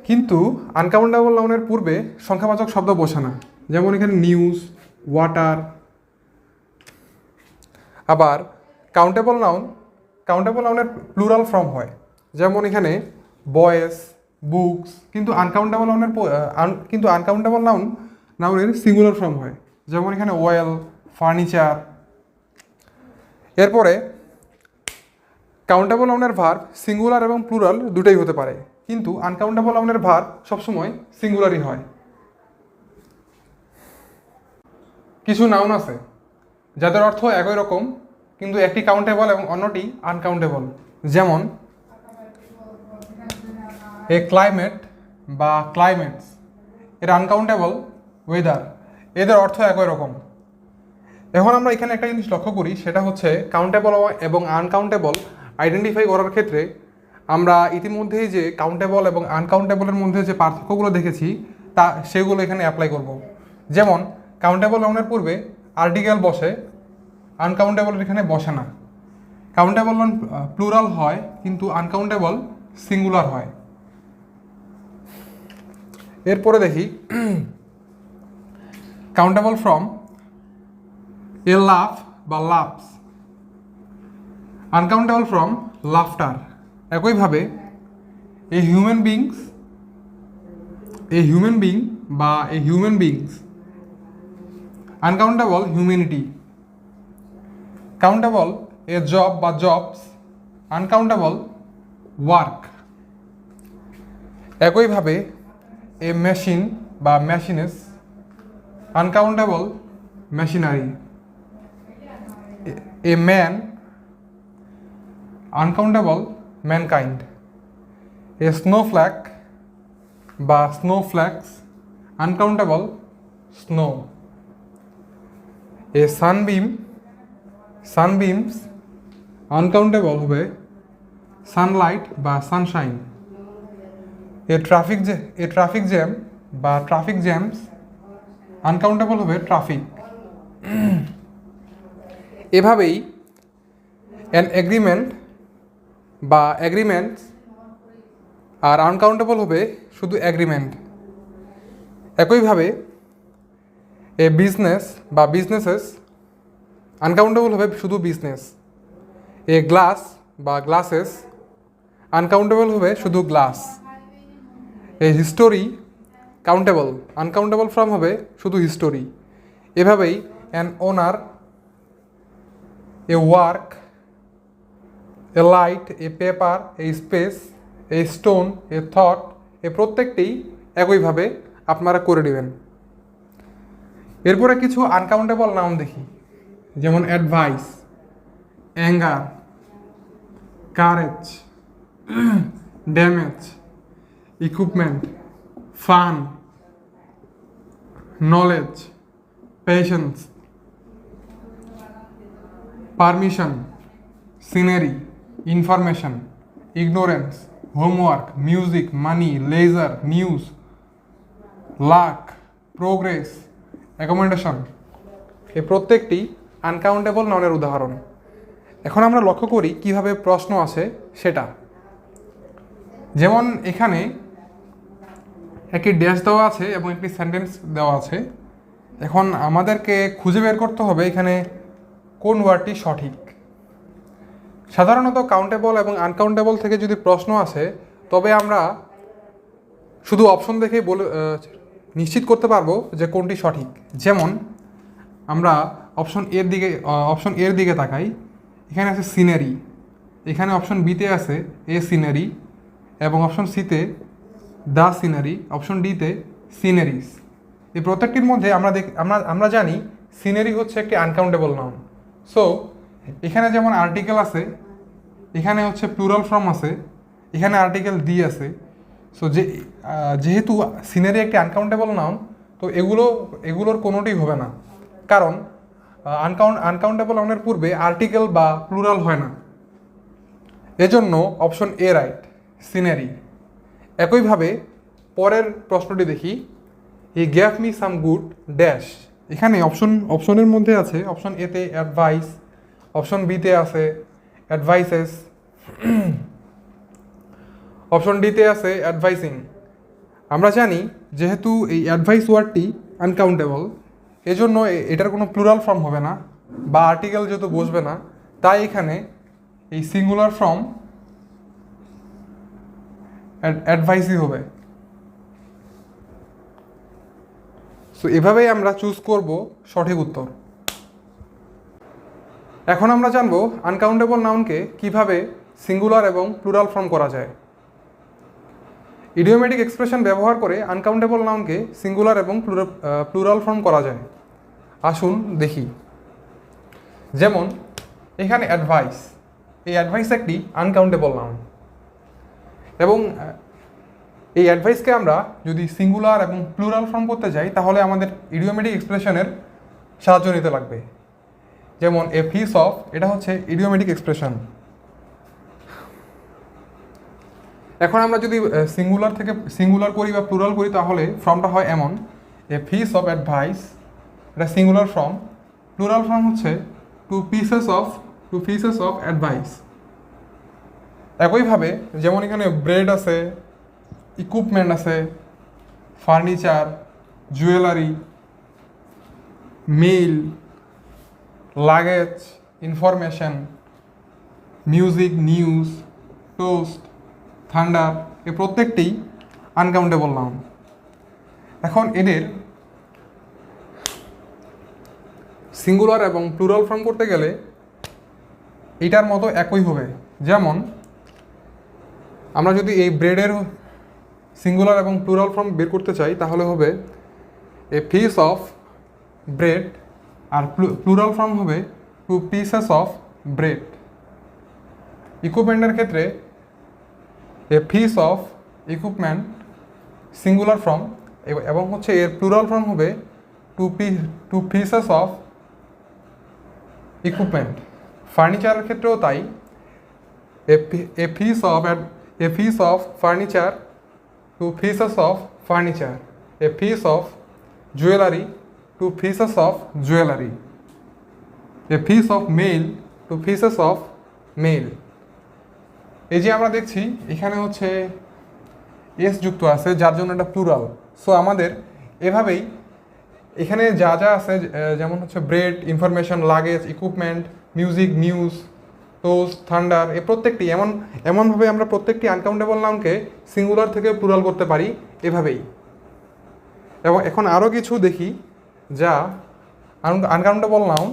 কিন্তু আনকাউন্টেবল নাউনের পূর্বে সংখ্যাবাচক শব্দ বসে না, যেমন এখানে নিউজ, ওয়াটার। আবার কাউন্টেবল নাউনের প্লুরাল ফর্ম হয়, যেমন এখানে বয়েস, বুকস। কিন্তু আনকাউন্টেবল নাউনের সিঙ্গুলার ফর্ম হয়, যেমন এখানে ওয়েল, ফার্নিচার। এরপরে কাউন্টেবল নাউনের ভার্ব সিঙ্গুলার এবং প্লুরাল দুটোই হতে পারে, কিন্তু আনকাউন্টেবল নাউনের ভার্ব সবসময় সিঙ্গুলারই হয়। কিছু নাউন আছে যাদের অর্থ একই রকম, কিন্তু একটি কাউন্টেবল এবং অন্যটি আনকাউন্টেবল, যেমন এ ক্লাইমেট বা ক্লাইমেটস, এর আনকাউন্টেবল ওয়েদার, এদের অর্থ একই রকম। এখন আমরা এখানে একটা জিনিস লক্ষ্য করি, সেটা হচ্ছে কাউন্টেবল এবং আনকাউন্টেবল আইডেন্টিফাই করার ক্ষেত্রে আমরা ইতিমধ্যেই যে কাউন্টেবল এবং আনকাউন্টেবলের মধ্যে যে পার্থক্যগুলো দেখেছি সেগুলো এখানে অ্যাপ্লাই করব। যেমন কাউন্টেবল নাউনের পূর্বে আর্টিকেল বসে, আনকাউন্টেবল এখানে বসে না। কাউন্টেবল নাউন প্লুরাল হয়, কিন্তু আনকাউন্টেবল সিঙ্গুলার হয়। এরপরে দেখি কাউন্টেবল ফ্রম এ লাফ বা লাভস, আনকাউন্টেবল ফ্রম লাফটার। একইভাবে এ হিউম্যান বিং বা a human beings, uncountable humanity. Countable a job বা জবস, আনকাউন্টেবল ওয়ার্ক। একইভাবে এ মেশিন বা machines, uncountable machinery. A man, uncountable mankind. A snowflake বা snowflakes, uncountable snow. A sunbeams, uncountable হবে sunlight বা sunshine. A traffic jam বা traffic jams, uncountable হবে traffic. এভাবেই an agreement বা agreements আর আনকাউন্টেবল হবে শুধু এগ্রিমেন্ট। একইভাবে এ বিজনেস বা বিজনেসেস, আনকাউন্টেবল হবে শুধু বিজনেস। এ গ্লাস বা গ্লাসেস, আনকাউন্টেবল হবে শুধু glass. A history countable, uncountable form হবে শুধু হিস্টোরি। এভাবেই an owner, a work, a light, a paper, a space, a stone, a thought, a প্রত্যেকটি একইভাবে আপনারা করে নেবেন। এরপরে কিছু আনকাউন্টেবল নাউন দেখি, যেমন advice, anger, courage, damage, equipment, fun, knowledge, patience, permission, scenery, information, ignorance, homework, music, money, leisure, news, luck, progress, accommodation. এই প্রত্যেকটি আনকাউন্টেবল নাউনের উদাহরণ। এখন আমরা লক্ষ্য করি কিভাবে প্রশ্ন আসে সেটা। যেমন এখানে একটি ড্যাশ দেওয়া আছে এবং একটি সেন্টেন্স দেওয়া আছে। এখন আমাদেরকে খুঁজে বের করতে হবে এখানে কোন ওয়ার্ডটি সঠিক। সাধারণত কাউন্টেবল এবং আনকাউন্টেবল থেকে যদি প্রশ্ন আসে, তবে আমরা শুধু অপশন দেখেই নিশ্চিত করতে পারবো যে কোনটি সঠিক। যেমন আমরা অপশন এর দিকে তাকাই, এখানে আছে সিনারি, এখানে অপশন বিতে আছে এ সিনারি, এবং অপশন সিতে দ্য সিনারি, অপশন ডিতে সিনারিস। এই প্রত্যেকটির মধ্যে আমরা জানি সিনারি হচ্ছে একটি আনকাউন্টেবল নাউন। সো এখানে যেমন আর্টিকেল আছে, এখানে হচ্ছে প্লুরাল ফর্ম আছে, এখানে আর্টিকেল দি আছে। সো যেহেতু সিনারি একটি আনকাউন্টেবল নাউন, তো এগুলোর কোনোটি হবে না, কারণ আনকাউন্টেবল নাউনের পূর্বে আর্টিকেল বা প্লুরাল হয় না। এজন্য অপশন এ রাইট, সিনারি। একইভাবে পরের প্রশ্নটি দেখি, হি gave me some good dash. এখানে অপশনের মধ্যে আছে অপশন এতে অ্যাডভাইস, অপশন বিতে আছে অ্যাডভাইসেস, অপশন ডিতে আছে অ্যাডভাইসিং। আমরা জানি যেহেতু এই অ্যাডভাইস ওয়ার্ডটি আনকাউন্টেবল, এজন্য এটার কোনো প্লুরাল ফর্ম হবে না বা আর্টিকেল যেহেতু বসবে না, তাই এখানে এই সিঙ্গুলার ফর্ম অ্যাডভাইসই হবে। সো এভাবেই আমরা চুজ করব সঠিক উত্তর। এখন আমরা জানব আনকাউন্টেবল নাউনকে কিভাবে সিঙ্গুলার এবং প্লুরাল ফর্ম করা যায়। ইডিওমেটিক এক্সপ্রেশন ব্যবহার করে আনকাউন্টেবল নাউনকে সিঙ্গুলার এবং প্লুরাল ফর্ম করা যায়। আসুন দেখি। যেমন এখানে অ্যাডভাইস, এই অ্যাডভাইস একটি আনকাউন্টেবল নাউন, এবং এই অ্যাডভাইসকে আমরা যদি সিঙ্গুলার এবং প্লুরাল ফর্ম করতে যাই তাহলে আমাদের ইডিওমেটিক এক্সপ্রেশনের সাহায্য নিতে লাগবে। যেমন এ পিস অফ, এটা হচ্ছে ইডিওমেটিক এক্সপ্রেশন। এখন আমরা যদি সিঙ্গুলার থেকে সিঙ্গুলার করি বা প্লুরাল করি তাহলে ফর্মটা হয় এমন, এ পিস অফ অ্যাডভাইস, এটা সিঙ্গুলার ফর্ম। প্লুরাল ফর্ম হচ্ছে টু পিসেস অফ অ্যাডভাইস। একইভাবে যেমন এখানে ব্রেড আছে, ইকুইপমেন্ট আছে, furniture, jewellery, mail, luggage, information, music, news, toast, thunder, এ প্রত্যেকটি আনকাউন্টেবল নাউন। এখন এদের সিঙ্গুলার এবং প্লুরাল ফর্ম করতে গেলে এটার মতো একই হবে। যেমন আমরা যদি এই ব্রেডের সিঙ্গুলার এবং প্লুরাল ফর্ম বের করতে চাই তাহলে হবে এ পিস অফ ব্রেড, আর প্লুরাল ফর্ম হবে টু পিসেস অফ ব্রেড। ইকুইপমেন্টের ক্ষেত্রে a piece of equipment, singular form, এবং হচ্ছে এর প্লুরাল ফর্ম হবে টু পিসেস অফ ইকুইপমেন্ট। ফার্নিচারের ক্ষেত্রেও তাই, a piece of furniture, two pieces of furniture. A piece of jewellery, two pieces of jewellery. A piece of mail, two pieces of mail. এই যে আমরা দেখছি এখানে হচ্ছে এস যুক্ত আছে, যার জন্য এটা প্লুরাল। সো আমাদের এভাবেই এখানে যা যা আছে, যেমন হচ্ছে bread, information, luggage, equipment, music, news, toast, thunder, এ প্রত্যেকটি এমনভাবে আমরা প্রত্যেকটি আনকাউন্টেবল নাউনকে সিঙ্গুলার থেকে প্লুরাল করতে পারি এভাবেই। এবং এখন আরও কিছু দেখি যা আনকাউন্টেবল নাউন।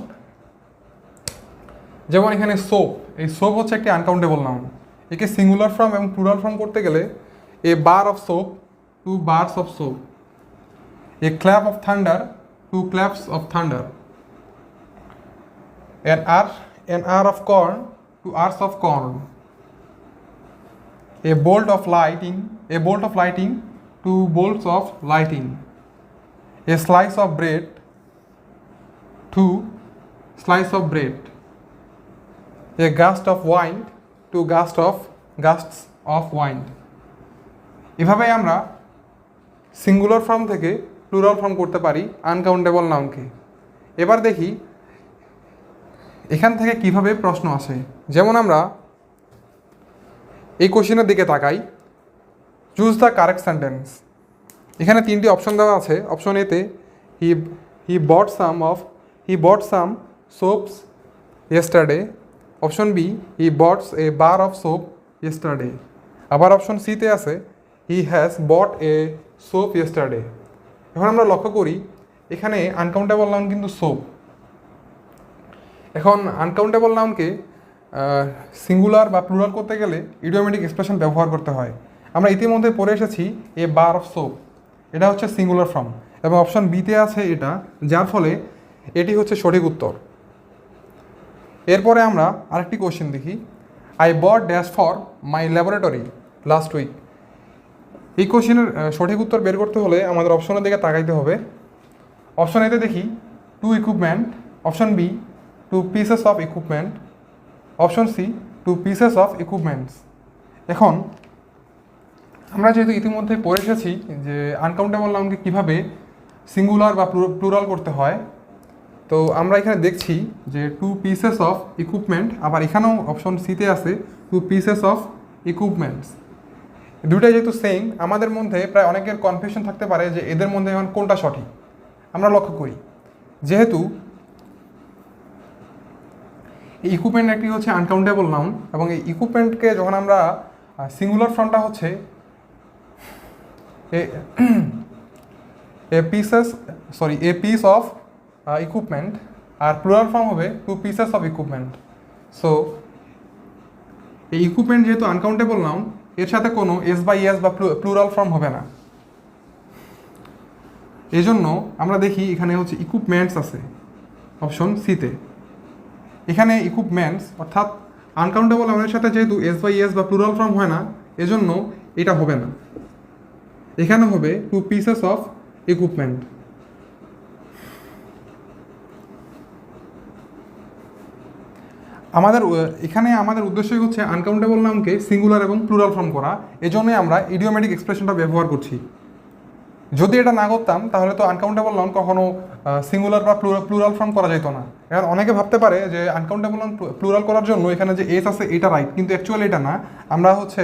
যেমন এখানে সোপ, এই সোপ হচ্ছে একটি আনকাউন্টেবল নাউন। একে সিঙ্গুলার ফর্ম এবং প্লুরাল ফর্ম করতে গেলে a bar of soap, two bars of soap. A clap of thunder, two claps of thunder. An hour of corn, two hours of corn. A bolt of lighting, two bolts of lighting. A slice of bread, two slice of bread. A gust of wine, two gusts of wine. এভাবে আমরা singular form থেকে plural form করতে পারি uncountable নাউনকে। এবার দেখি এখান থেকে কিভাবে প্রশ্ন আসে। যেমন আমরা এই কোশ্চেনের দিকে তাকাই, চুজ দ্য কারেক্ট সেন্টেন্স। এখানে তিনটি অপশন দেওয়া আছে। অপশন এতে he bought some soaps yesterday. Option B, he bought a bar of soap yesterday. আবার অপশন সিতে আছে he has bought a soap yesterday. এখন আমরা লক্ষ্য করি এখানে আনকাউন্টেবল নাউন কিন্তু সোপ। এখন আনকাউন্টেবল নাউনকে সিঙ্গুলার বা প্লুরাল করতে গেলে ইডিওমেটিক এক্সপ্রেশন ব্যবহার করতে হয়। আমরা ইতিমধ্যে পড়ে এসেছি এ বার অফ সোপ, এটা হচ্ছে সিঙ্গুলার ফর্ম, এবং অপশন বিতে আছে এটা, যার ফলে এটি হচ্ছে সঠিক উত্তর। এরপরে আমরা আরেকটি কোশ্চেন দেখি। I bought dash for my laboratory last week. এই কোশ্চেনের সঠিক উত্তর বের করতে হলে আমাদের অপশনের দিকে তাকাইতে হবে। অপশন এতে দেখি 2 equipment, option B 2 pieces of equipment, option C 2 pieces of equipments. এখন আমরা যেহেতু ইতিমধ্যে পড়ে এসেছি যে আনকাউন্টেবল নাউনকে কীভাবে সিঙ্গুলার বা প্লুরাল করতে হয়, তো আমরা এখানে দেখছি যে 2 পিসেস অফ ইকুইপমেন্ট, আবার এখানেও অপশন সিতে আছে 2 পিসেস অফ ইকুইপমেন্টস। দুইটাই যেহেতু সেম, আমাদের মধ্যে প্রায় অনেকের কনফিউশন থাকতে পারে যে এদের মধ্যে এখন কোনটা সঠিক। আমরা লক্ষ্য করি যেহেতু এই ইকুইপমেন্ট একটি হচ্ছে আনকাউন্টেবল নাউন, এবং এই ইকুইপমেন্টকে যখন আমরা সিঙ্গুলার ফর্মটা হচ্ছে এ পিস অফ ইকুইপমেন্ট, আর প্লুরাল ফর্ম হবে 2 পিসেস অফ ইকুইপমেন্ট। সো এই ইকুইপমেন্ট যেহেতু আনকাউন্টেবল নাউন, এর সাথে কোনো এস বাই এস বা প্লুরাল ফর্ম হবে না। এই জন্য আমরা দেখি এখানে হচ্ছে ইকুইপমেন্টস আছে অপশন সিতে। এখানে ইকুইপমেন্টস অর্থাৎ আনকাউন্টেবল নাউনের সাথে যেহেতু এস বাই এস বা প্লুরাল ফর্ম হয় না, এজন্য এটা হবে না। এখানে হবে 2 পিসেস অফ ইকুইপমেন্ট। আমাদের উদ্দেশ্যই হচ্ছে আনকাউন্টেবল নাউনকে সিঙ্গুলার এবং প্লুরাল ফর্ম করা। এজন্যই আমরা ইডিওমেটিক এক্সপ্রেশনটা ব্যবহার করছি। যদি এটা না করতাম তাহলে তো আনকাউন্টেবল নাউন কখনো সিঙ্গুলার বা প্লুরাল ফর্ম করা যেত না। এখন অনেকে ভাবতে পারে যে আনকাউন্টেবল নাউন প্লুরাল করার জন্য এখানে যে এস আছে এটা রাইট, কিন্তু অ্যাকচুয়ালি এটা না। আমরা হচ্ছে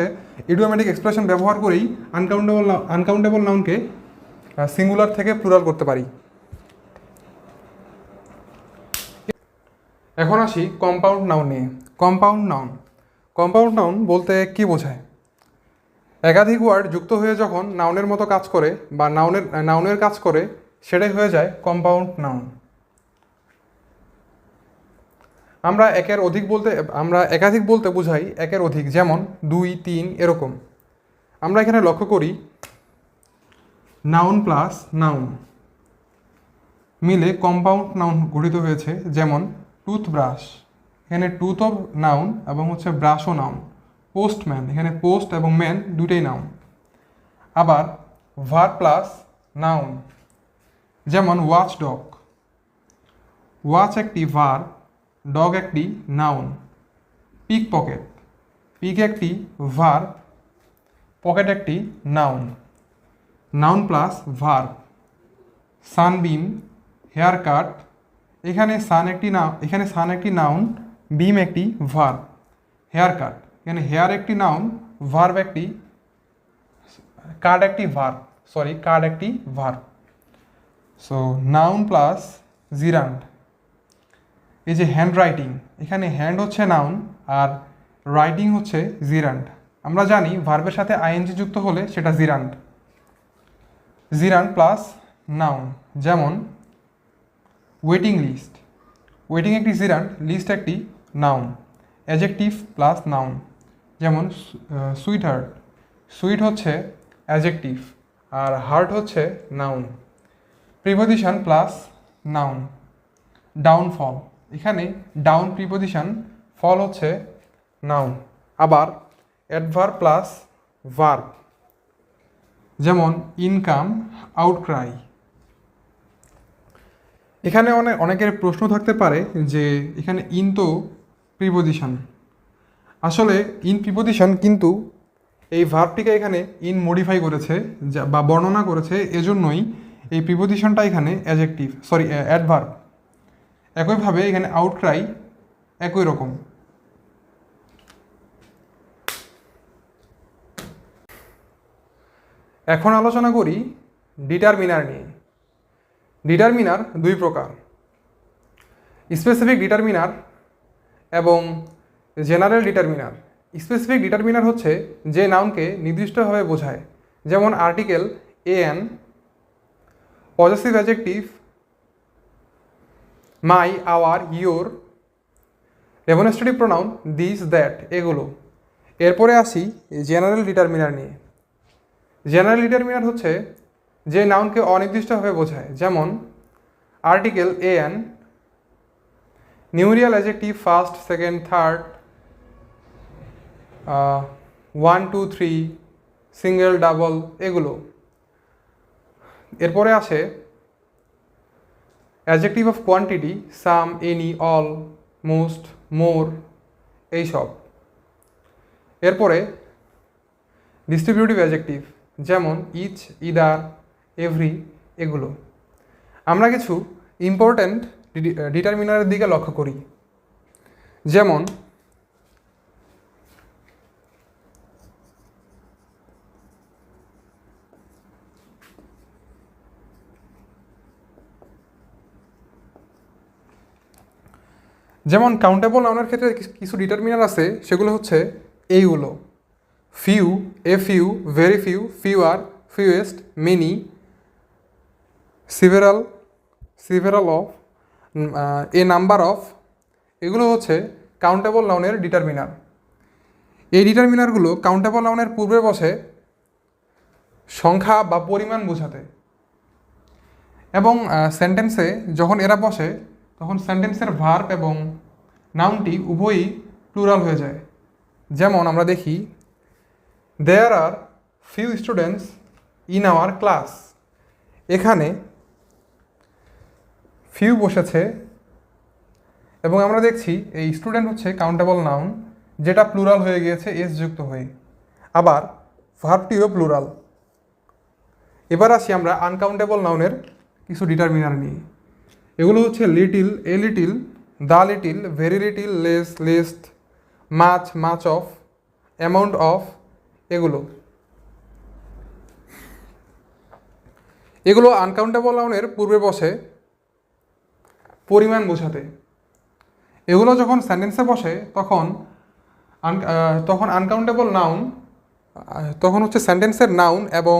ইডিওমেটিক এক্সপ্রেশন ব্যবহার করেই আনকাউন্টেবল নাউনকে সিঙ্গুলার থেকে প্লুরাল করতে পারি। এখন আসি কম্পাউন্ড নাউন নিয়ে। কম্পাউন্ড নাউন বলতে কি বোঝায়? একাধিক ওয়ার্ড যুক্ত হয়ে যখন নাউনের মতো কাজ করে বা নাউনের কাজ করে, সেটাই হয়ে যায় কম্পাউন্ড নাউন। আমরা একাধিক বলতে বোঝাই একের অধিক, যেমন 2, 3 এরকম। আমরা এখানে লক্ষ্য করি নাউন প্লাস নাউন মিলে কম্পাউন্ড নাউন গঠিত হয়েছে। যেমন টুথব্রাশ, এখানে টুথও নাউন এবং হচ্ছে ব্রাশও নাউন। পোস্টম্যান, এখানে পোস্ট এবং ম্যান দুটেই নাউন। আবার ভার্ব প্লাস নাউন, যেমন ওয়াচ ডগ। ওয়াচ একটি ভার্ব, ডগ একটি নাউন। পিক পকেট, পিক একটি ভার্ব, পকেট একটি noun. Noun plus verb. Sunbeam, hair cut, এখানে সান একটি নাউন, বিম একটি ভার্ব। হেয়ার কাট, এখানে হেয়ার একটি নাউন, ভার্ব একটি, কাট একটি ভার্ব। So noun plus জিরান্ড। এই যে হ্যান্ড রাইটিং, এখানে হ্যান্ড হচ্ছে নাউন আর রাইটিং হচ্ছে জিরান্ড। আমরা জানি ভার্বের সাথে আইএনজি যুক্ত হলে সেটা জিরান্ড। জিরান্ড প্লাস নাউন, যেমন ওয়েটিং লিস্ট। ওয়েটিং একটি জিরান্ড, লিস্ট একটি নাউন। অ্যাডজেক্টিভ প্লাস নাউন, যেমন সুইট হার্ট। সুইট হচ্ছে অ্যাডজেক্টিভ আর হার্ট হচ্ছে noun. Preposition plus noun. Downfall, এখানে ডাউন প্রিপোজিশন, ফল হচ্ছে নাউন। আবার অ্যাডভার্ব প্লাস ভার্ব, যেমন ইনকাম, আউটক্রাই। এখানে অনেকের প্রশ্ন থাকতে পারে যে এখানে ইন তো প্রিপোজিশন। আসলে ইন প্রিপোজিশন, কিন্তু এই ভার্বটিকে এখানে ইন মডিফাই করেছে বা বর্ণনা করেছে, এজন্যই এই প্রিপোজিশনটা এখানে অ্যাডভার্ব। একইভাবে এখানে আউটক্রাই একই রকম। এখন আলোচনা করি ডিটারমিনার নিয়ে। ডিটারমিনার দুই প্রকার, স্পেসিফিক ডিটারমিনার এবং জেনারেল ডিটারমিনার। স্পেসিফিক ডিটারমিনার হচ্ছে যে নাউনকে নির্দিষ্টভাবে বোঝায়, যেমন article an, possessive adjective my, our, your, demonstrative pronoun this, that, এগুলো। এরপরে আসি জেনারেল ডিটারমিনার নিয়ে। জেনারেল ডিটারমিনার হচ্ছে যে নাউনকে অনির্দিষ্টভাবে বোঝায়, যেমন article an, numeral adjective first, second, third, 1, 2, 3, single, double, এগুলো। এরপরে আসে adjective of quantity, some, any, all, most, more, এইসব। এরপরে ডিস্ট্রিবিউটিভ অ্যাডজেক্টিভ, যেমন ইচ, ইদার, এভরি, এগুলো। আমরা কিছু ইম্পর্ট্যান্ট ডিটারমিনারের দিকে লক্ষ্য করি, যেমন কাউন্টেবল নাউনের ক্ষেত্রে কিছু ডিটারমিনার আছে, সেগুলো হচ্ছে এইগুলো: few, a few, very few, fewer, fewest, many, several, several of, a number of. এগুলো হচ্ছে কাউন্টেবল নাউনের ডিটারমিনার। এই ডিটারমিনারগুলো কাউন্টেবল নাউনের পূর্বে বসে সংখ্যা বা পরিমাণ বোঝাতে, এবং সেন্টেন্সে যখন এরা বসে তখন সেন্টেন্সের ভার্ব এবং নাউনটি উভয়ই প্লুরাল হয়ে যায়। যেমন আমরা দেখি, there are few students in our class. এখানে ফিউ বসেছে এবং আমরা দেখছি এই স্টুডেন্ট হচ্ছে কাউন্টেবল নাউন, যেটা প্লুরাল হয়ে গিয়েছে এস যুক্ত হয়ে, আবার ভার্বটিও প্লুরাল। এবার আসি আমরা আনকাউন্টেবল নাউনের কিছু ডিটারমিনার নিয়ে। এগুলো হচ্ছে little, a little, the little, very little, less, least, much, much of, amount of, এগুলো। এগুলো আনকাউন্টেবল নাউনের পূর্বে বসে পরিমাণ বোঝাতে। এগুলো যখন সেন্টেন্সে বসে তখন আনকাউন্টেবল নাউন, তখন হচ্ছে সেন্টেন্সের নাউন এবং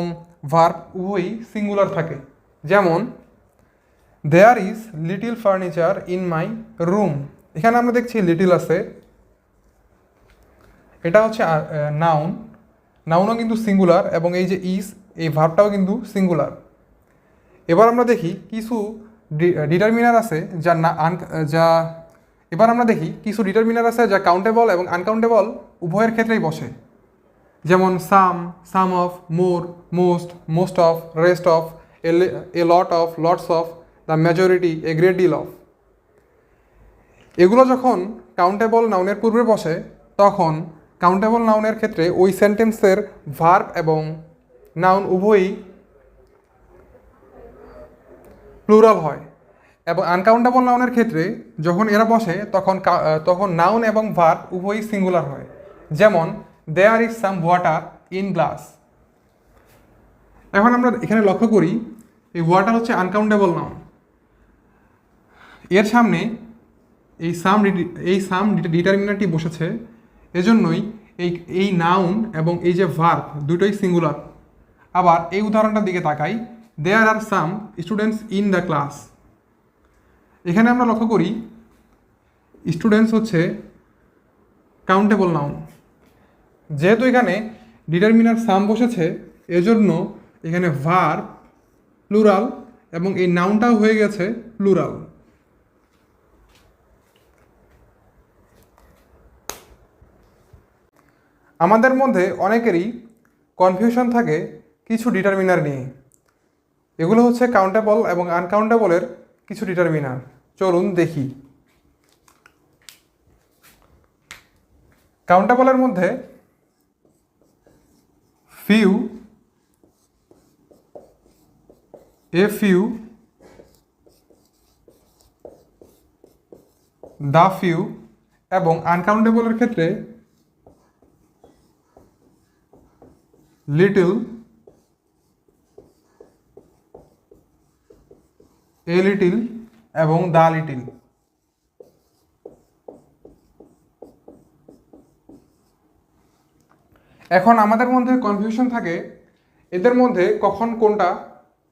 ভার্ব উভয়ই সিঙ্গুলার থাকে। যেমন, there is little furniture in my room. এখানে আমরা দেখছি লিটিল আছে, এটা হচ্ছে নাউন, নাউনও কিন্তু সিঙ্গুলার, এবং এই যে ইজ, এই ভার্বটাও কিন্তু সিঙ্গুলার। এবার আমরা দেখি কিছু ডিটারমিনার আছে যা কাউন্টেবল এবং আনকাউন্টেবল উভয়ের ক্ষেত্রেই বসে। যেমন some, some of, more, most, most of, rest of, a lot of, lots of, the majority, a great deal of. এগুলো যখন কাউন্টেবল নাউনের পূর্বে বসে তখন কাউন্টেবল নাউনের ক্ষেত্রে ওই সেন্টেন্সের ভার্ব এবং নাউন উভয়ই প্লুরাল হয়, এবং আনকাউন্টেবল নাউনের ক্ষেত্রে যখন এরা বসে তখন নাউন এবং ভার্ব উভয়ই সিঙ্গুলার হয়। যেমন, there is some water in glass. এখন আমরা এখানে লক্ষ্য করি এই ওয়াটার হচ্ছে আনকাউন্টেবল নাউন, এর সামনে এই সাম ডিটারমিনারটি বসেছে, এজন্যই এই নাউন এবং এই যে ভার্ব দুটোই সিঙ্গুলার। আবার এই উদাহরণটার দিকে তাকাই, there are some students in the class. এখানে আমরা লক্ষ্য করি স্টুডেন্টস হচ্ছে কাউন্টেবল নাউন, যেহেতু এখানে ডিটারমিনার সাম বসেছে এজন্য এখানে ভার্ব প্লুরাল এবং এই নাউনটাও হয়ে গেছে প্লুরাল। আমাদের মধ্যে অনেকেরই কনফিউশন থাকে কিছু ডিটারমিনার নিয়ে। এগুলো হচ্ছে কাউন্টেবল এবং আনকাউন্টেবলের কিছু ডিটারমিনার। চলুন দেখি। কাউন্টেবলের মধ্যে few, a few, the few, এবং আনকাউন্টেবলের ক্ষেত্রে লিটল, এ লিটিল এবং দ্য লিটিল। এখন আমাদের মধ্যে কনফিউশন থাকে এদের মধ্যে কখন কোনটা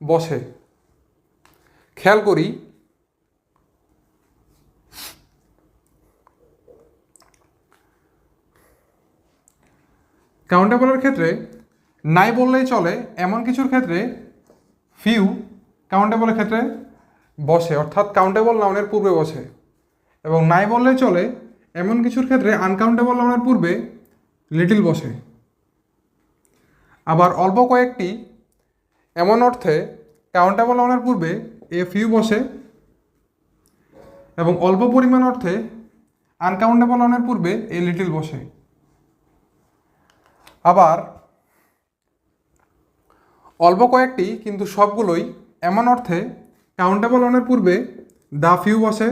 বসে। খেয়াল করি, কাউন্টেবলের ক্ষেত্রে নাই বললেই চলে এমন কিছুর ক্ষেত্রে ফিউ কাউন্টেবলের ক্ষেত্রে বসে, অর্থাৎ কাউন্টেবল নাউনের পূর্বে বসে। এবং নাই বললে চলে এমন কিছুর ক্ষেত্রে আনকাউন্টেবল নাউনের পূর্বে লিটল বসে। আবার অল্প কয়েকটি এমন অর্থে কাউন্টেবল নাউনের পূর্বে এ ফিউ বসে এবং অল্প পরিমাণ অর্থে আনকাউন্টেবল নাউনের পূর্বে এ লিটল বসে। আবার অল্প কয়েকটি কিন্তু সবগুলোই এমন অর্থে কাউন্টেবল নাউনের পূর্বে দ্য ফিউ বসে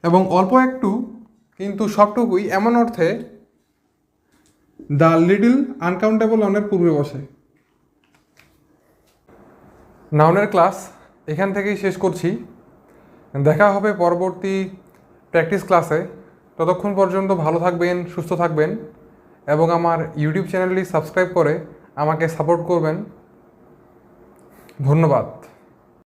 এবং অল্প একটু কিন্তু সবটুকুই এমন অর্থে দ্য লিটল আনকাউন্টেবল নাউনের পূর্বে বসে। নাউনের ক্লাস এখান থেকেই শেষ করছি। দেখা হবে পরবর্তী প্র্যাকটিস ক্লাসে। ততক্ষণ পর্যন্ত ভালো থাকবেন, সুস্থ থাকবেন এবং আমার ইউটিউব চ্যানেলটি সাবস্ক্রাইব করে আমাকে সাপোর্ট করবেন। ধন্যবাদ।